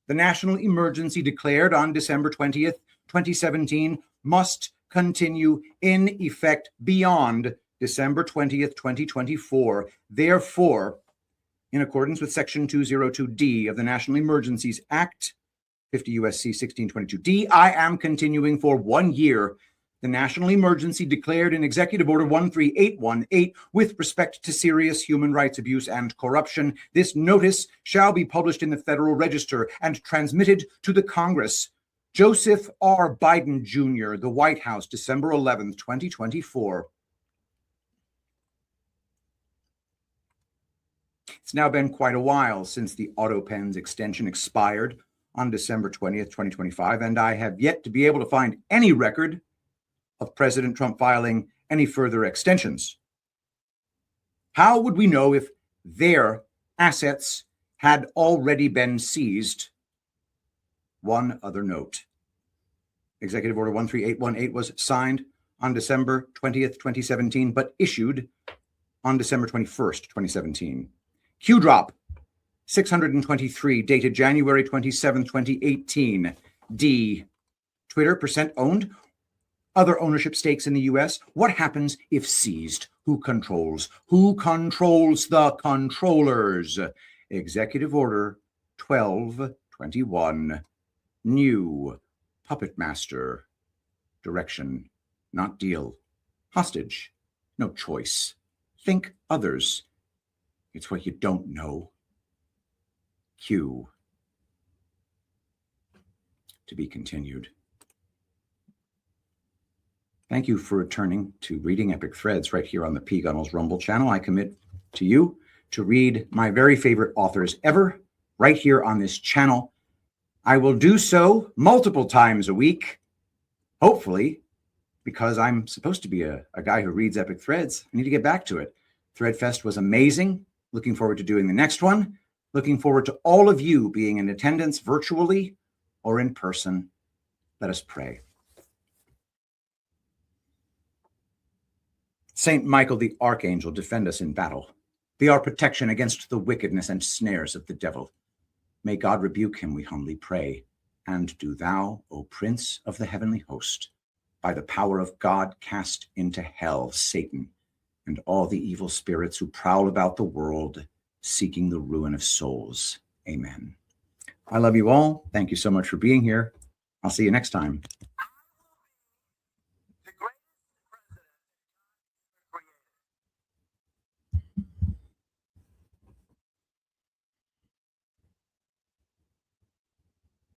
the national emergency declared on December 20th, 2017 must continue in effect beyond December 20th, 2024. Therefore, in accordance with Section 202D of the National Emergencies Act, 50 U.S.C. 1622D, I am continuing for 1 year the national emergency declared in Executive Order 13818 with respect to serious human rights abuse and corruption. This notice shall be published in the Federal Register and transmitted to the Congress. Joseph R. Biden Jr., the White House, December 11th, 2024. It's now been quite a while since the auto pen's extension expired on December 20th, 2025, and I have yet to be able to find any record of President Trump filing any further extensions. How would we know if their assets had already been seized? One other note. Executive Order 13818 was signed on December 20th, 2017, but issued on December 21st, 2017. Q drop 623, dated January 27, 2018. D. Twitter percent owned. Other ownership stakes in the U.S. What happens if seized? Who controls? Who controls the controllers? Executive Order 1221. New. Puppet master. Direction. Not deal. Hostage. No choice. Think others. It's what you don't know. Q. to be continued. Thank you for returning to Reading Epic Threads right here on the P. Gunnels Rumble channel. I commit to you to read my very favorite authors ever right here on this channel. I will do so multiple times a week, hopefully, because I'm supposed to be a guy who reads Epic Threads. I need to get back to it. Threadfest was amazing. Looking forward to doing the next one. Looking forward to all of you being in attendance virtually or in person. Let us pray. Saint Michael the Archangel, defend us in battle. Be our protection against the wickedness and snares of the devil. May God rebuke him, we humbly pray. And do thou, O Prince of the heavenly host, by the power of God cast into hell Satan and all the evil spirits who prowl about the world, seeking the ruin of souls. Amen. I love you all. Thank you so much for being here. I'll see you next time.